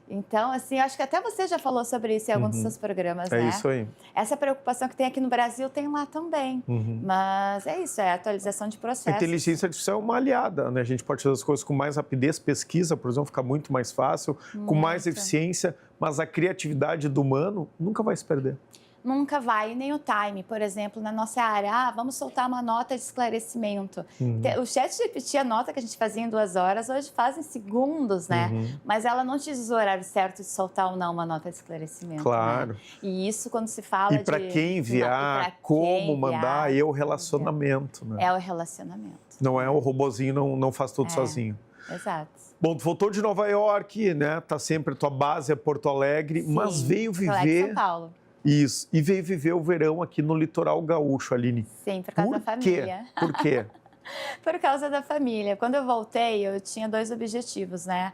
Então, assim, acho que até você já falou sobre isso em algum dos seus programas, né? É isso aí. Essa preocupação que tem aqui no Brasil tem lá também. Mas é isso, é a atualização de processos. A inteligência artificial é uma aliada, né? A gente pode fazer as coisas com mais rapidez, pesquisa, por exemplo, fica muito mais fácil, com mais eficiência, mas a criatividade do humano nunca vai se perder. Nunca vai, nem o time. Por exemplo, na nossa área, vamos soltar uma nota de esclarecimento. O ChatGPT, a nota que a gente fazia em 2 horas, hoje faz em segundos, né? Mas ela não te diz o horário certo de soltar ou não uma nota de esclarecimento. Claro. Né? E isso quando se fala para quem enviar, como mandar, é o relacionamento, né? É o relacionamento. Não é o robozinho, não faz tudo sozinho. Exato. Bom, tu voltou de Nova York, né? Tá sempre, tua base é Porto Alegre, Sim, mas veio Porto Alegre, viver... São Paulo. Isso, e veio viver o verão aqui no litoral gaúcho, Aline. Sim, por causa da família. Por quê? Por causa da família. Quando eu voltei, eu tinha 2 objetivos, né?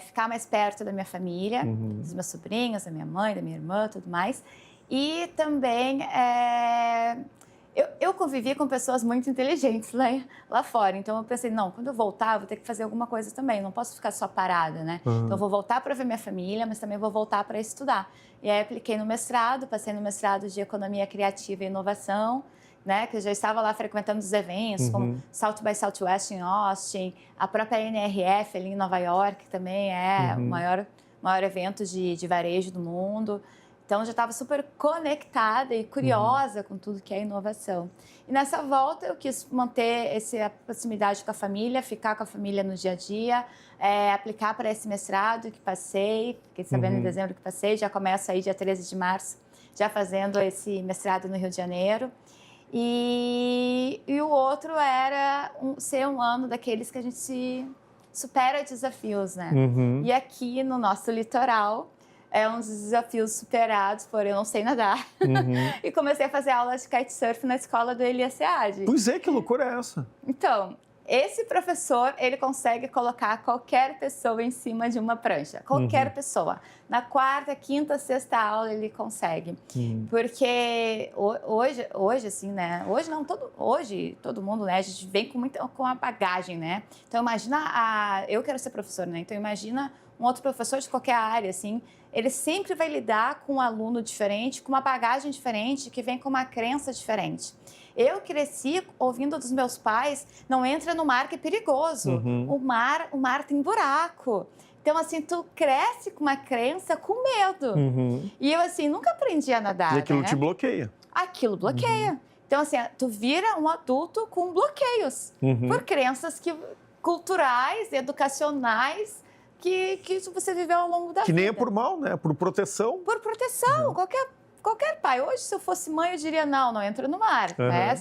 Ficar mais perto da minha família, dos meus sobrinhos, da minha mãe, da minha irmã, tudo mais. E também eu convivi com pessoas muito inteligentes lá fora. Então eu pensei, não, quando eu voltar, eu vou ter que fazer alguma coisa também. Eu não posso ficar só parada, né? Então eu vou voltar para ver minha família, mas também vou voltar para estudar. E aí apliquei no mestrado, passei no mestrado de Economia Criativa e Inovação, né, que eu já estava lá frequentando os eventos, como South by Southwest em Austin, a própria NRF ali em Nova York, que também é o maior evento de varejo do mundo. Então, eu já estava super conectada e curiosa com tudo que é inovação. E nessa volta, eu quis manter essa proximidade com a família, ficar com a família no dia a dia, aplicar para esse mestrado que passei, fiquei sabendo em dezembro que passei, já começo aí dia 13 de março, já fazendo esse mestrado no Rio de Janeiro. E o outro era ser um ano daqueles que a gente se supera desafios, né? E aqui no nosso litoral, um dos desafios superados, porém eu não sei nadar. E comecei a fazer aula de kitesurf na escola do Elias Sead. Pois é, que loucura é essa? Então, esse professor, ele consegue colocar qualquer pessoa em cima de uma prancha. Qualquer pessoa. Na 4ª, 5ª, 6ª aula, ele consegue. Porque hoje, assim, né? Hoje, todo mundo, né? A gente vem com a bagagem, né? Então, imagina eu quero ser professor, né? Então, imagina um outro professor de qualquer área, assim, ele sempre vai lidar com um aluno diferente, com uma bagagem diferente, que vem com uma crença diferente. Eu cresci ouvindo dos meus pais, não entra no mar que é perigoso. O mar tem buraco. Então, assim, tu cresce com uma crença com medo. E eu, assim, nunca aprendi a nadar, E aquilo né? te bloqueia. Aquilo bloqueia. Então, assim, tu vira um adulto com bloqueios. Por crenças culturais, educacionais, que você viveu ao longo da vida. Que nem é por mal, né? Por proteção. Por proteção. Qualquer pai. Hoje, se eu fosse mãe, eu diria, não entra no mar. Né?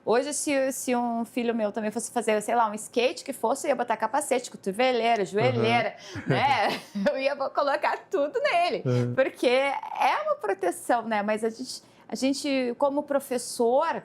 Hoje, se um filho meu também fosse fazer, sei lá, um skate que fosse, eu ia botar capacete, cotoveleira, joelheira, né? Eu ia colocar tudo nele. Porque é uma proteção, né? Mas a gente, como professor,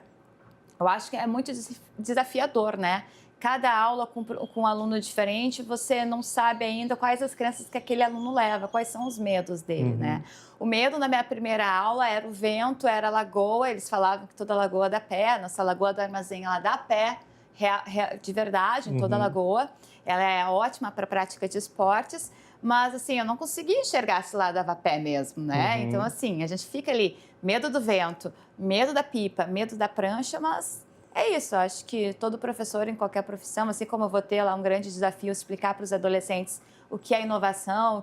eu acho que é muito desafiador, né? Cada aula com um aluno diferente, você não sabe ainda quais as crenças que aquele aluno leva, quais são os medos dele, né? O medo na minha primeira aula era o vento, era a lagoa, eles falavam que toda lagoa dá pé, nossa lagoa do armazém, ela dá pé, de verdade, em toda a lagoa. Ela é ótima para prática de esportes, mas, assim, eu não conseguia enxergar se lá dava pé mesmo, né? Então, assim, a gente fica ali, medo do vento, medo da pipa, medo da prancha, mas... É isso, acho que todo professor em qualquer profissão, assim como eu vou ter lá um grande desafio explicar para os adolescentes o que é inovação, o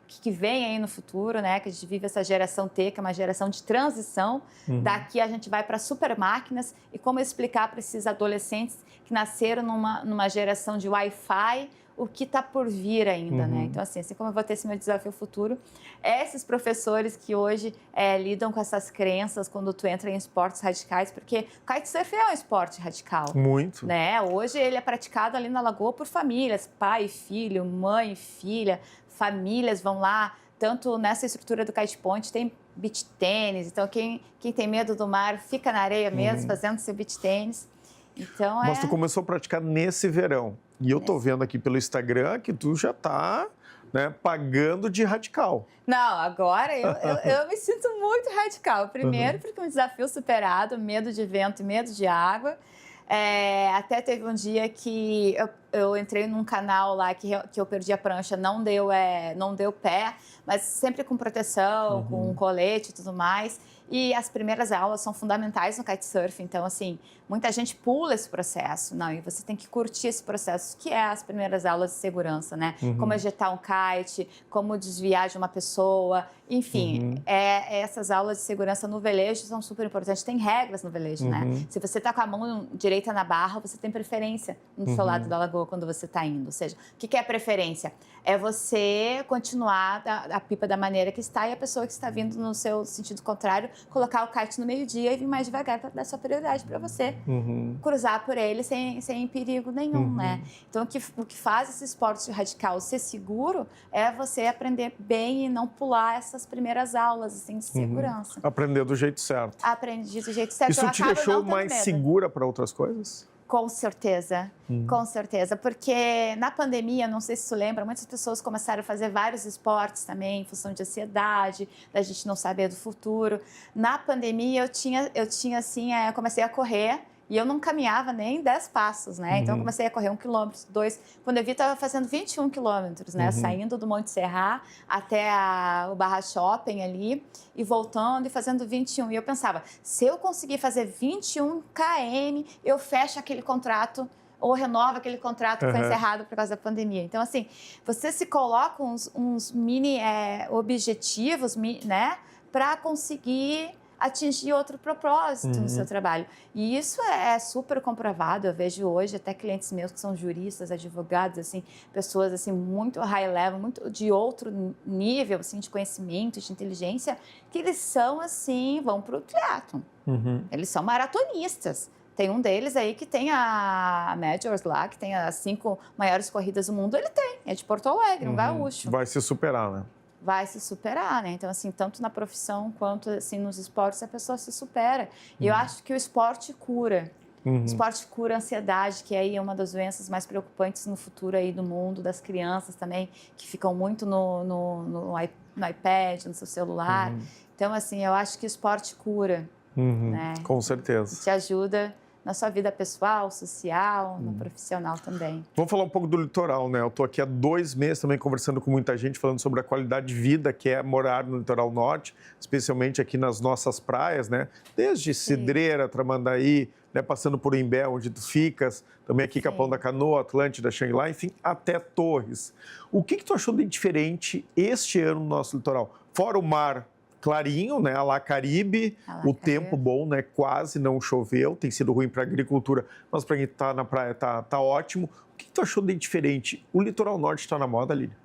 que vem aí no futuro, né? Que a gente vive essa geração T, que é uma geração de transição. Daqui a gente vai para super máquinas e como explicar para esses adolescentes que nasceram numa geração de Wi-Fi, o que está por vir ainda, né? Então, assim como eu vou ter esse meu desafio futuro, esses professores que hoje lidam com essas crenças quando tu entra em esportes radicais, porque o kitesurf é um esporte radical. Muito. Né? Hoje ele é praticado ali na Lagoa por famílias, pai e filho, mãe e filha, famílias vão lá, tanto nessa estrutura do kite point tem beach tênis, então quem tem medo do mar fica na areia mesmo, fazendo seu beach tênis. Então, Mas tu começou a praticar nesse verão. E eu tô vendo aqui pelo Instagram que tu já tá, né, pagando de radical. Não, agora eu me sinto muito radical. Primeiro, porque um desafio superado, medo de vento e medo de água. Até teve um dia que eu entrei num canal lá que eu perdi a prancha, não deu pé, mas sempre com proteção, com colete e tudo mais. E as primeiras aulas são fundamentais no kitesurf, então, assim, muita gente pula esse processo. Não, e você tem que curtir esse processo, que é as primeiras aulas de segurança, né? Como ejetar um kite, como desviar de uma pessoa, enfim. Essas aulas de segurança no velejo são super importantes. Tem regras no velejo, né? Se você tá com a mão direita na barra, você tem preferência no seu lado da lagoa quando você tá indo. Ou seja, o que é preferência? É você continuar a pipa da maneira que está e a pessoa que está vindo no seu sentido contrário colocar o kite no meio-dia e vir mais devagar para dar sua prioridade para você cruzar por ele sem perigo nenhum, né? Então, o que faz esse esporte radical ser seguro é você aprender bem e não pular essas primeiras aulas, assim, de segurança. Aprender do jeito certo. Aprender do jeito certo. Isso te deixou mais segura para outras coisas? Com certeza, porque na pandemia, não sei se tu lembra, muitas pessoas começaram a fazer vários esportes também, em função de ansiedade, da gente não saber do futuro. Na pandemia, eu tinha assim, eu comecei a correr e eu não caminhava nem 10 passos, né? Então, eu comecei a correr 1 quilômetro, 2. Quando eu vi, estava fazendo 21 quilômetros, né? Saindo do Monte Serra até o Barra Shopping ali e voltando e fazendo 21. E eu pensava, se eu conseguir fazer 21 km, eu fecho aquele contrato ou renova aquele contrato que foi encerrado por causa da pandemia. Então, assim, você se coloca uns mini objetivos, né? Para conseguir atingir outro propósito no seu trabalho. E isso é super comprovado. Eu vejo hoje até clientes meus que são juristas, advogados, assim, pessoas assim muito high level, muito de outro nível assim de conhecimento, de inteligência, que eles são assim, vão para o triatlon. Eles são maratonistas. Tem um deles aí que tem a Majors lá, que tem as 5 maiores corridas do mundo, ele tem. É de Porto Alegre, um gaúcho. Vai se superar, né? Vai se superar, né? Então, assim, tanto na profissão quanto, assim, nos esportes, a pessoa se supera. E eu acho que o esporte cura. O esporte cura a ansiedade, que aí é uma das doenças mais preocupantes no futuro aí do mundo, das crianças também, que ficam muito no iPad, no seu celular. Então, assim, eu acho que o esporte cura, né? Com certeza. Te ajuda na sua vida pessoal, social, no profissional também. Vamos falar um pouco do litoral, né? Eu estou aqui há 2 meses também conversando com muita gente, falando sobre a qualidade de vida que é morar no litoral norte, especialmente aqui nas nossas praias, né? Desde Cidreira, Tramandaí, né? Passando por Imbé, onde tu ficas, também aqui Capão da Canoa, Atlântida, Xangri-Lá, enfim, até Torres. O que tu achou de diferente este ano no nosso litoral? Fora o mar clarinho, né? A lá Caribe, o tempo bom, né? Quase não choveu, tem sido ruim para a agricultura, mas para quem está na praia tá ótimo. O que tu achou de diferente? O litoral norte está na moda, Lília?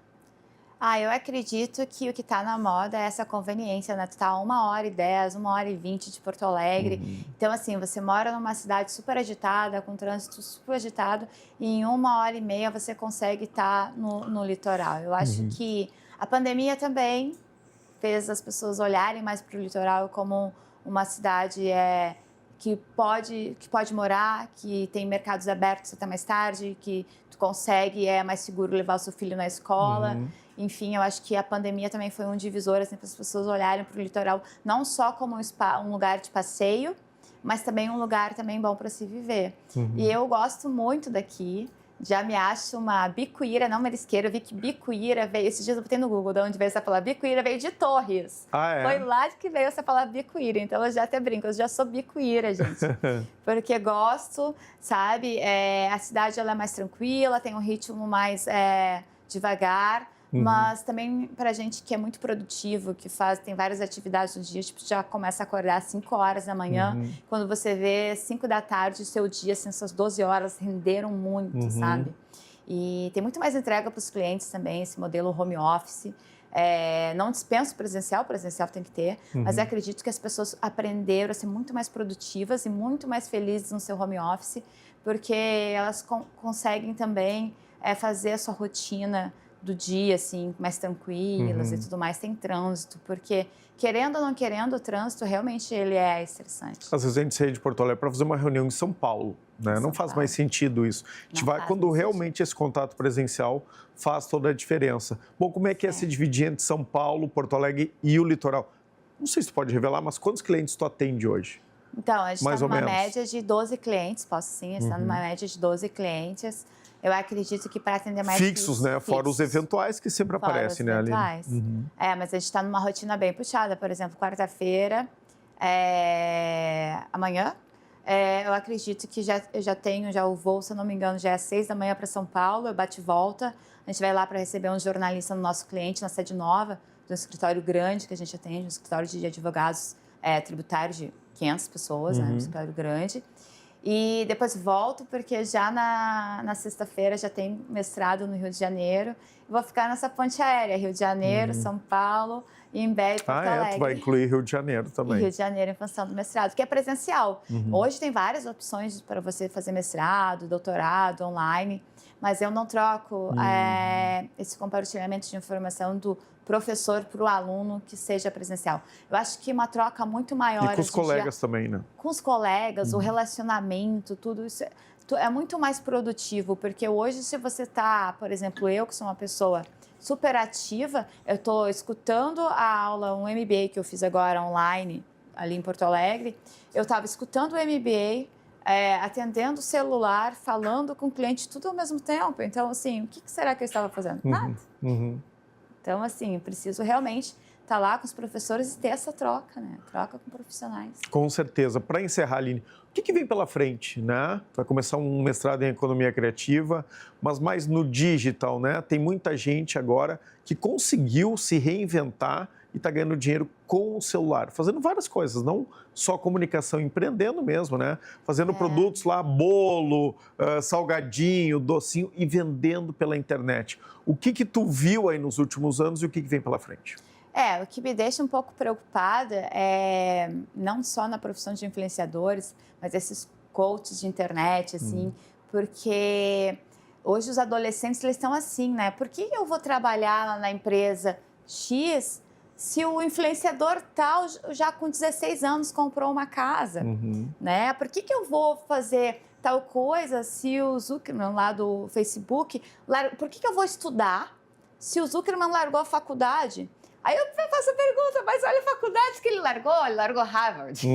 Eu acredito que o que está na moda é essa conveniência, né? Tu tá a 1h10, 1h20 de Porto Alegre. Então, assim, você mora numa cidade super agitada, com trânsito super agitado, e em 1h30 você consegue estar no litoral. Eu acho que a pandemia também fez as pessoas olharem mais para o litoral como uma cidade que pode morar, que tem mercados abertos até mais tarde, que tu consegue, é mais seguro levar o seu filho na escola. Enfim, eu acho que a pandemia também foi um divisor assim, para as pessoas olharem para o litoral não só como um lugar de passeio, mas também um lugar também bom para se viver. E eu gosto muito daqui. Já me acho uma bicuíra, não marisqueira. Eu vi que bicuíra veio... Esses dias eu botei no Google de onde veio essa palavra. Bicuíra veio de Torres. Foi lá que veio essa palavra bicuíra. Então, eu já até brinco. Eu já sou bicuíra, gente. Porque gosto, sabe? A cidade ela é mais tranquila, tem um ritmo mais devagar, mas também para gente que é muito produtivo, que tem várias atividades no dia, tipo, já começa a acordar às 5 horas da manhã, quando você vê 5 da tarde, o seu dia, assim, essas 12 horas renderam muito, sabe? E tem muito mais entrega para os clientes também, esse modelo home office. Não dispenso presencial tem que ter, mas eu acredito que as pessoas aprenderam a ser muito mais produtivas e muito mais felizes no seu home office, porque elas conseguem também fazer a sua rotina do dia, assim, mais tranquilas e tudo mais, tem trânsito, porque querendo ou não querendo, o trânsito realmente ele é estressante. Às vezes a gente sai de Porto Alegre para fazer uma reunião em São Paulo, né? Não faz mais sentido isso. A gente vai quando realmente esse contato presencial faz toda a diferença. Bom, como é que é se dividir entre São Paulo, Porto Alegre e o litoral? Não sei se tu pode revelar, mas quantos clientes tu atende hoje? Então, a gente está numa média de 12 clientes, posso sim, está numa média de 12 clientes. Eu acredito que para atender mais fixos, né? Fora os eventuais que sempre aparecem, né, Aline? Mas a gente está numa rotina bem puxada. Por exemplo, quarta-feira, amanhã, eu acredito que eu já tenho o voo, se eu não me engano, já é às 6 da manhã para São Paulo, eu bate e volta. A gente vai lá para receber um jornalista no nosso cliente, na sede nova, de um escritório grande que a gente atende, um escritório de advogados tributários de 500 pessoas, né? Um escritório grande. E depois volto, porque já na sexta-feira já tem mestrado no Rio de Janeiro. Vou ficar nessa ponte aérea, Rio de Janeiro, São Paulo, Imbé e Porto Alegre. Tu vai incluir Rio de Janeiro também. E Rio de Janeiro em função do mestrado, que é presencial. Hoje tem várias opções para você fazer mestrado, doutorado, online, mas eu não troco esse compartilhamento de informação do professor para o aluno que seja presencial. Eu acho que uma troca muito maior... E com os colegas também, né? Com os colegas, o relacionamento, tudo isso é muito mais produtivo, porque hoje se você está, por exemplo, eu que sou uma pessoa super ativa, eu estou escutando a aula, um MBA que eu fiz agora online, ali em Porto Alegre, eu estava escutando o MBA, atendendo o celular, falando com o cliente, tudo ao mesmo tempo. Então, assim, o que será que eu estava fazendo? Nada. Então, assim, eu preciso realmente estar lá com os professores e ter essa troca, né? Troca com profissionais. Com certeza. Para encerrar, Aline, o que vem pela frente, né? Vai começar um mestrado em economia criativa, mas mais no digital, né? Tem muita gente agora que conseguiu se reinventar e está ganhando dinheiro com o celular, fazendo várias coisas, não só comunicação, empreendendo mesmo, né? Fazendo produtos lá, bolo, salgadinho, docinho e vendendo pela internet. O que tu viu aí nos últimos anos e o que vem pela frente? O que me deixa um pouco preocupada é não só na profissão de influenciadores, mas esses coaches de internet, assim, porque hoje os adolescentes, eles estão assim, né? Por que eu vou trabalhar na empresa X se o influenciador tal já com 16 anos comprou uma casa, né? Por que eu vou fazer tal coisa se o Zuckerman lá do Facebook... Por que eu vou estudar se o Zuckerman largou a faculdade? Aí eu faço a pergunta, mas olha a faculdade que ele largou Harvard.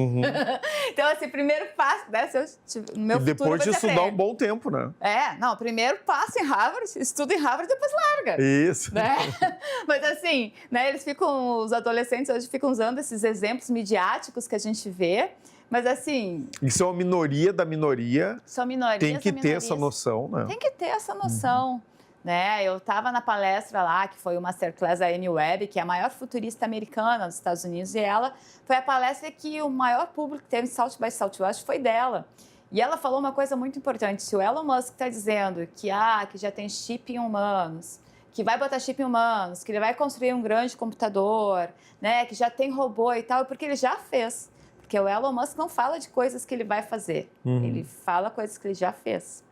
Então, assim, primeiro passo, né? No meu e depois de estudar um bom tempo, né? Primeiro passo em Harvard, estuda em Harvard, depois larga. Isso. Né? Mas assim, né, os adolescentes hoje ficam usando esses exemplos midiáticos que a gente vê, mas assim... Isso é uma minoria da minoria. São minorias. Tem que ter essa noção, né? Tem que ter essa noção. Né? Eu estava na palestra lá, que foi o Masterclass da Amy Webb, que é a maior futurista americana dos Estados Unidos, e ela foi a palestra que o maior público que teve em South by Southwest foi dela. E ela falou uma coisa muito importante, se o Elon Musk está dizendo que já tem chip em humanos, que vai botar chip em humanos, que ele vai construir um grande computador, né? Que já tem robô e tal, porque ele já fez. Porque o Elon Musk não fala de coisas que ele vai fazer, ele fala coisas que ele já fez.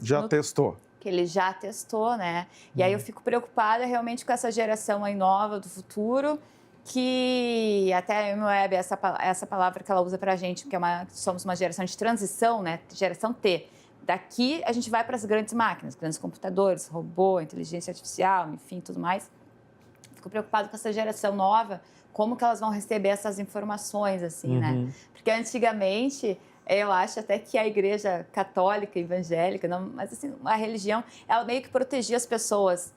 Já testou. Que ele já testou, né? E aí eu fico preocupada realmente com essa geração aí nova do futuro, que até a Amy Webb, essa palavra que ela usa pra gente, porque somos uma geração de transição, né? Geração T. Daqui a gente vai para as grandes máquinas, grandes computadores, robô, inteligência artificial, enfim, tudo mais. Fico preocupada com essa geração nova, como que elas vão receber essas informações, assim, né? Porque antigamente... Eu acho até que a igreja católica, evangélica, não, mas assim, a religião, ela meio que protegia as pessoas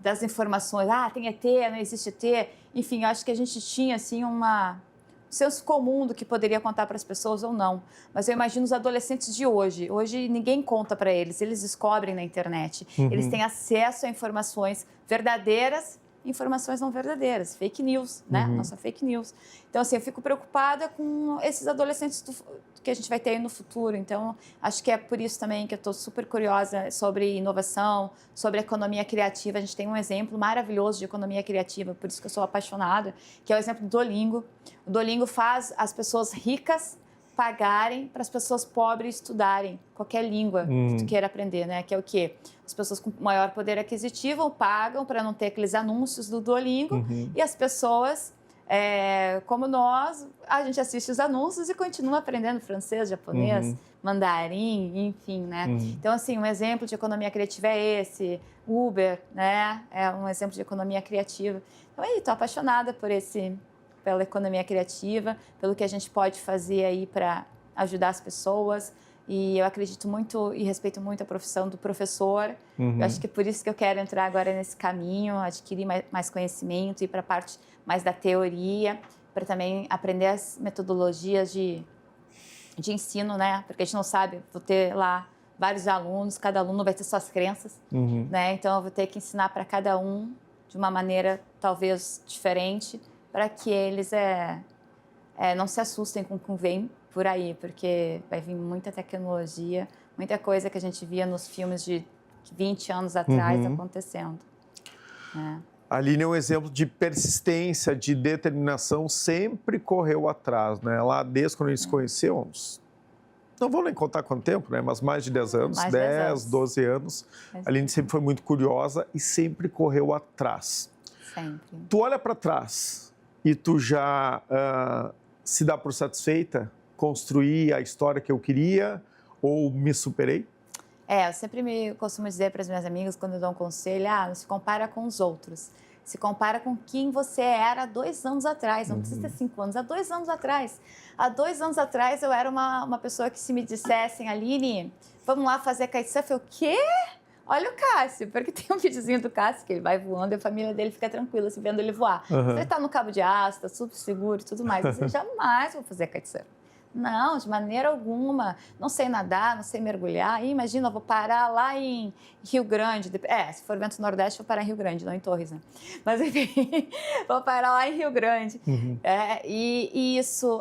das informações. Tem ET, não existe ET. Enfim, eu acho que a gente tinha assim, uma senso comum do que poderia contar para as pessoas ou não. Mas eu imagino os adolescentes de hoje. Hoje ninguém conta para eles, eles descobrem na internet. Eles têm acesso a informações verdadeiras, informações não verdadeiras, fake news, né? Nossa fake news. Então, assim, eu fico preocupada com esses adolescentes que a gente vai ter aí no futuro. Então, acho que é por isso também que eu estou super curiosa sobre inovação, sobre economia criativa. A gente tem um exemplo maravilhoso de economia criativa, por isso que eu sou apaixonada, que é o exemplo do Duolingo. O Duolingo faz as pessoas ricas pagarem para as pessoas pobres estudarem qualquer língua que tu queira aprender, né? Que é o quê? As pessoas com maior poder aquisitivo pagam para não ter aqueles anúncios do Duolingo e as pessoas, como nós, a gente assiste os anúncios e continua aprendendo francês, japonês, mandarim, enfim, né? Então, assim, um exemplo de economia criativa é esse. Uber, né? É um exemplo de economia criativa. Então, aí, estou apaixonada pela economia criativa, pelo que a gente pode fazer aí para ajudar as pessoas. E eu acredito muito e respeito muito a profissão do professor. Eu acho que é por isso que eu quero entrar agora nesse caminho, adquirir mais conhecimento, ir para a parte mais da teoria, para também aprender as metodologias de ensino, né? Porque a gente não sabe, vou ter lá vários alunos, cada aluno vai ter suas crenças, né? Então eu vou ter que ensinar para cada um de uma maneira talvez diferente, para que eles não se assustem com o que vem por aí, porque vai vir muita tecnologia, muita coisa que a gente via nos filmes de 20 anos atrás acontecendo. Né? A Aline é um exemplo de persistência, de determinação, sempre correu atrás, né? Lá desde quando a gente se conheceu, não vou nem contar quanto tempo, né? Mas mais de 10 anos, 10, 12 anos. A Aline sempre foi muito curiosa e sempre correu atrás. Sempre. Tu olha para trás e tu já se dá por satisfeita? Construir a história que eu queria ou me superei? Eu sempre costumo dizer para as minhas amigas, quando eu dou um conselho, não se compara com os outros. Se compara com quem você era há 2 anos atrás. Não precisa ter 5 anos, há 2 anos atrás. Há 2 anos atrás eu era uma pessoa que se me dissessem, Aline, vamos lá fazer kitesurf. Eu, o quê? Olha o Cássio, porque tem um videozinho do Cássio que ele vai voando e a família dele fica tranquila se vendo ele voar. Ele está no cabo de aço, está super seguro e tudo mais. Eu jamais vou fazer kitesurf. Não, de maneira alguma. Não sei nadar, não sei mergulhar. Imagina, eu vou parar lá em Rio Grande. Se for vento nordeste, vou parar em Rio Grande, não em Torres, né? Mas, enfim, vou parar lá em Rio Grande. E isso,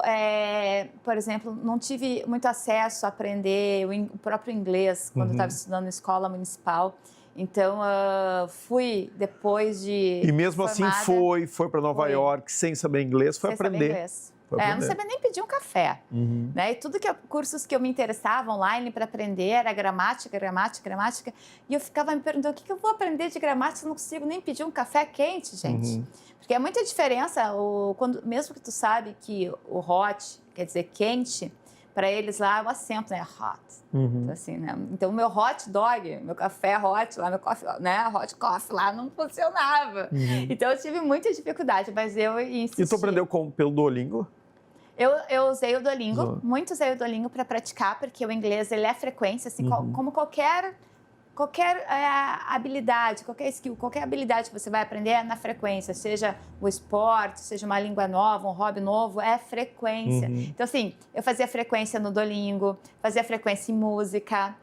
por exemplo, não tive muito acesso a aprender o próprio inglês quando eu estava estudando na escola municipal. Então, fui depois de E mesmo formada, assim foi para Nova York sem saber inglês, foi sem aprender. Saber inglês. Não sabia nem pedir um café. Né? E tudo cursos que eu me interessava online para aprender era gramática. E eu ficava me perguntando, o que eu vou aprender de gramática se eu não consigo nem pedir um café quente, gente? Porque é muita diferença, mesmo que tu sabe que o hot quer dizer quente, para eles lá o acento, né? Hot. Então, assim, né? Então, o meu hot dog, meu café hot lá, meu coffee, né? Hot coffee lá não funcionava. Então, eu tive muita dificuldade, mas eu insisti. E tu aprendeu pelo Duolingo? Eu usei o Duolingo, muito usei o Duolingo para praticar, porque o inglês ele é frequência, assim, como qualquer habilidade, qualquer skill, qualquer habilidade que você vai aprender é na frequência, seja o esporte, seja uma língua nova, um hobby novo, é frequência. Então, assim, eu fazia frequência no Duolingo, fazia frequência em música,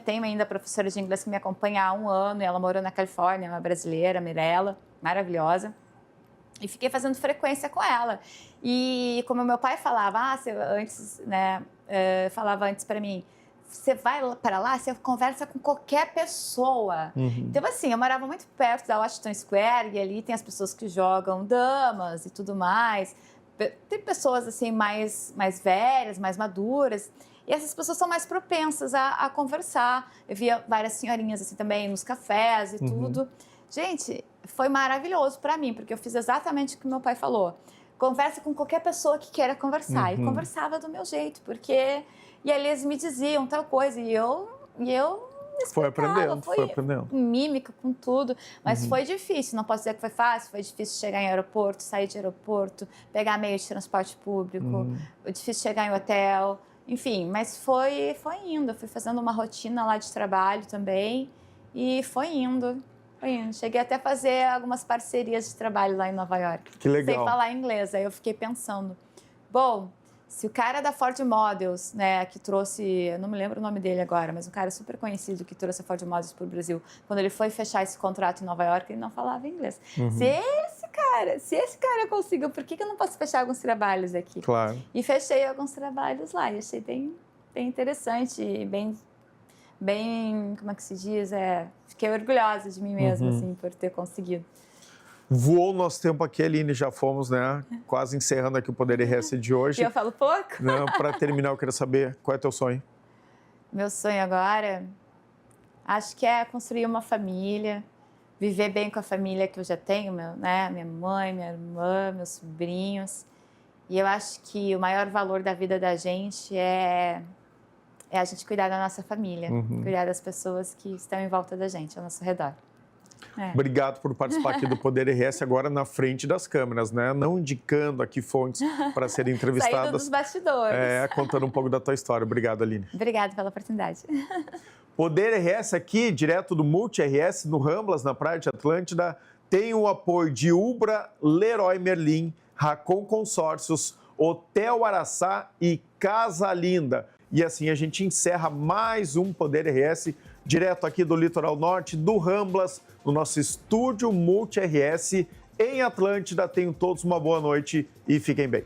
tenho ainda professora de inglês que me acompanha há 1 ano, e ela morou na Califórnia, uma brasileira, Mirella, maravilhosa. E fiquei fazendo frequência com ela. E como meu pai falava, falava antes para mim, você vai para lá, você conversa com qualquer pessoa. Então, assim, eu morava muito perto da Washington Square e ali tem as pessoas que jogam damas e tudo mais. Tem pessoas, assim, mais velhas, mais maduras. E essas pessoas são mais propensas a conversar. Eu via várias senhorinhas, assim, também nos cafés e tudo. Gente, foi maravilhoso para mim, porque eu fiz exatamente o que meu pai falou. Conversa com qualquer pessoa que queira conversar. E conversava do meu jeito, porque... E ali eles me diziam tal coisa, e eu foi aprendendo. Mímica, com tudo. Mas foi difícil, não posso dizer que foi fácil. Foi difícil chegar em aeroporto, sair de aeroporto, pegar meio de transporte público. Foi difícil chegar em hotel. Enfim, mas foi indo. Eu fui fazendo uma rotina lá de trabalho também. E foi indo. Foi indo. Cheguei até a fazer algumas parcerias de trabalho lá em Nova York. Que legal. Sem falar inglês. Aí eu fiquei pensando, bom, se o cara da Ford Models, né, que trouxe, eu não me lembro o nome dele agora, mas um cara super conhecido que trouxe a Ford Models para o Brasil, quando ele foi fechar esse contrato em Nova York, ele não falava inglês. Se esse cara conseguiu, por que eu não posso fechar alguns trabalhos aqui? Claro. E fechei alguns trabalhos lá e achei bem interessante e bem, como é que se diz? Fiquei orgulhosa de mim mesma, assim, por ter conseguido. Voou o nosso tempo aqui, Aline, já fomos, né? Quase encerrando aqui o Poder RS de hoje. E eu falo pouco? Para terminar, eu queria saber qual é o teu sonho? Meu sonho agora, acho que é construir uma família, viver bem com a família que eu já tenho, né? Minha mãe, minha irmã, meus sobrinhos. E eu acho que o maior valor da vida da gente é a gente cuidar da nossa família, cuidar das pessoas que estão em volta da gente, ao nosso redor. Obrigado por participar aqui do Poder RS agora na frente das câmeras, né? Não indicando aqui fontes para serem entrevistadas. Saído dos bastidores. Contando um pouco da tua história. Obrigado, Aline. Obrigada pela oportunidade. Poder RS aqui, direto do Multi RS, no Ramblas, na Praia de Atlântida, tem o apoio de Ubra, Leroy Merlin, Racon Consórcios, Hotel Araçá e Casa Linda. E assim a gente encerra mais um Poder RS, direto aqui do Litoral Norte, do Ramblas, no nosso estúdio Multi RS em Atlântida. Tenham todos uma boa noite e fiquem bem.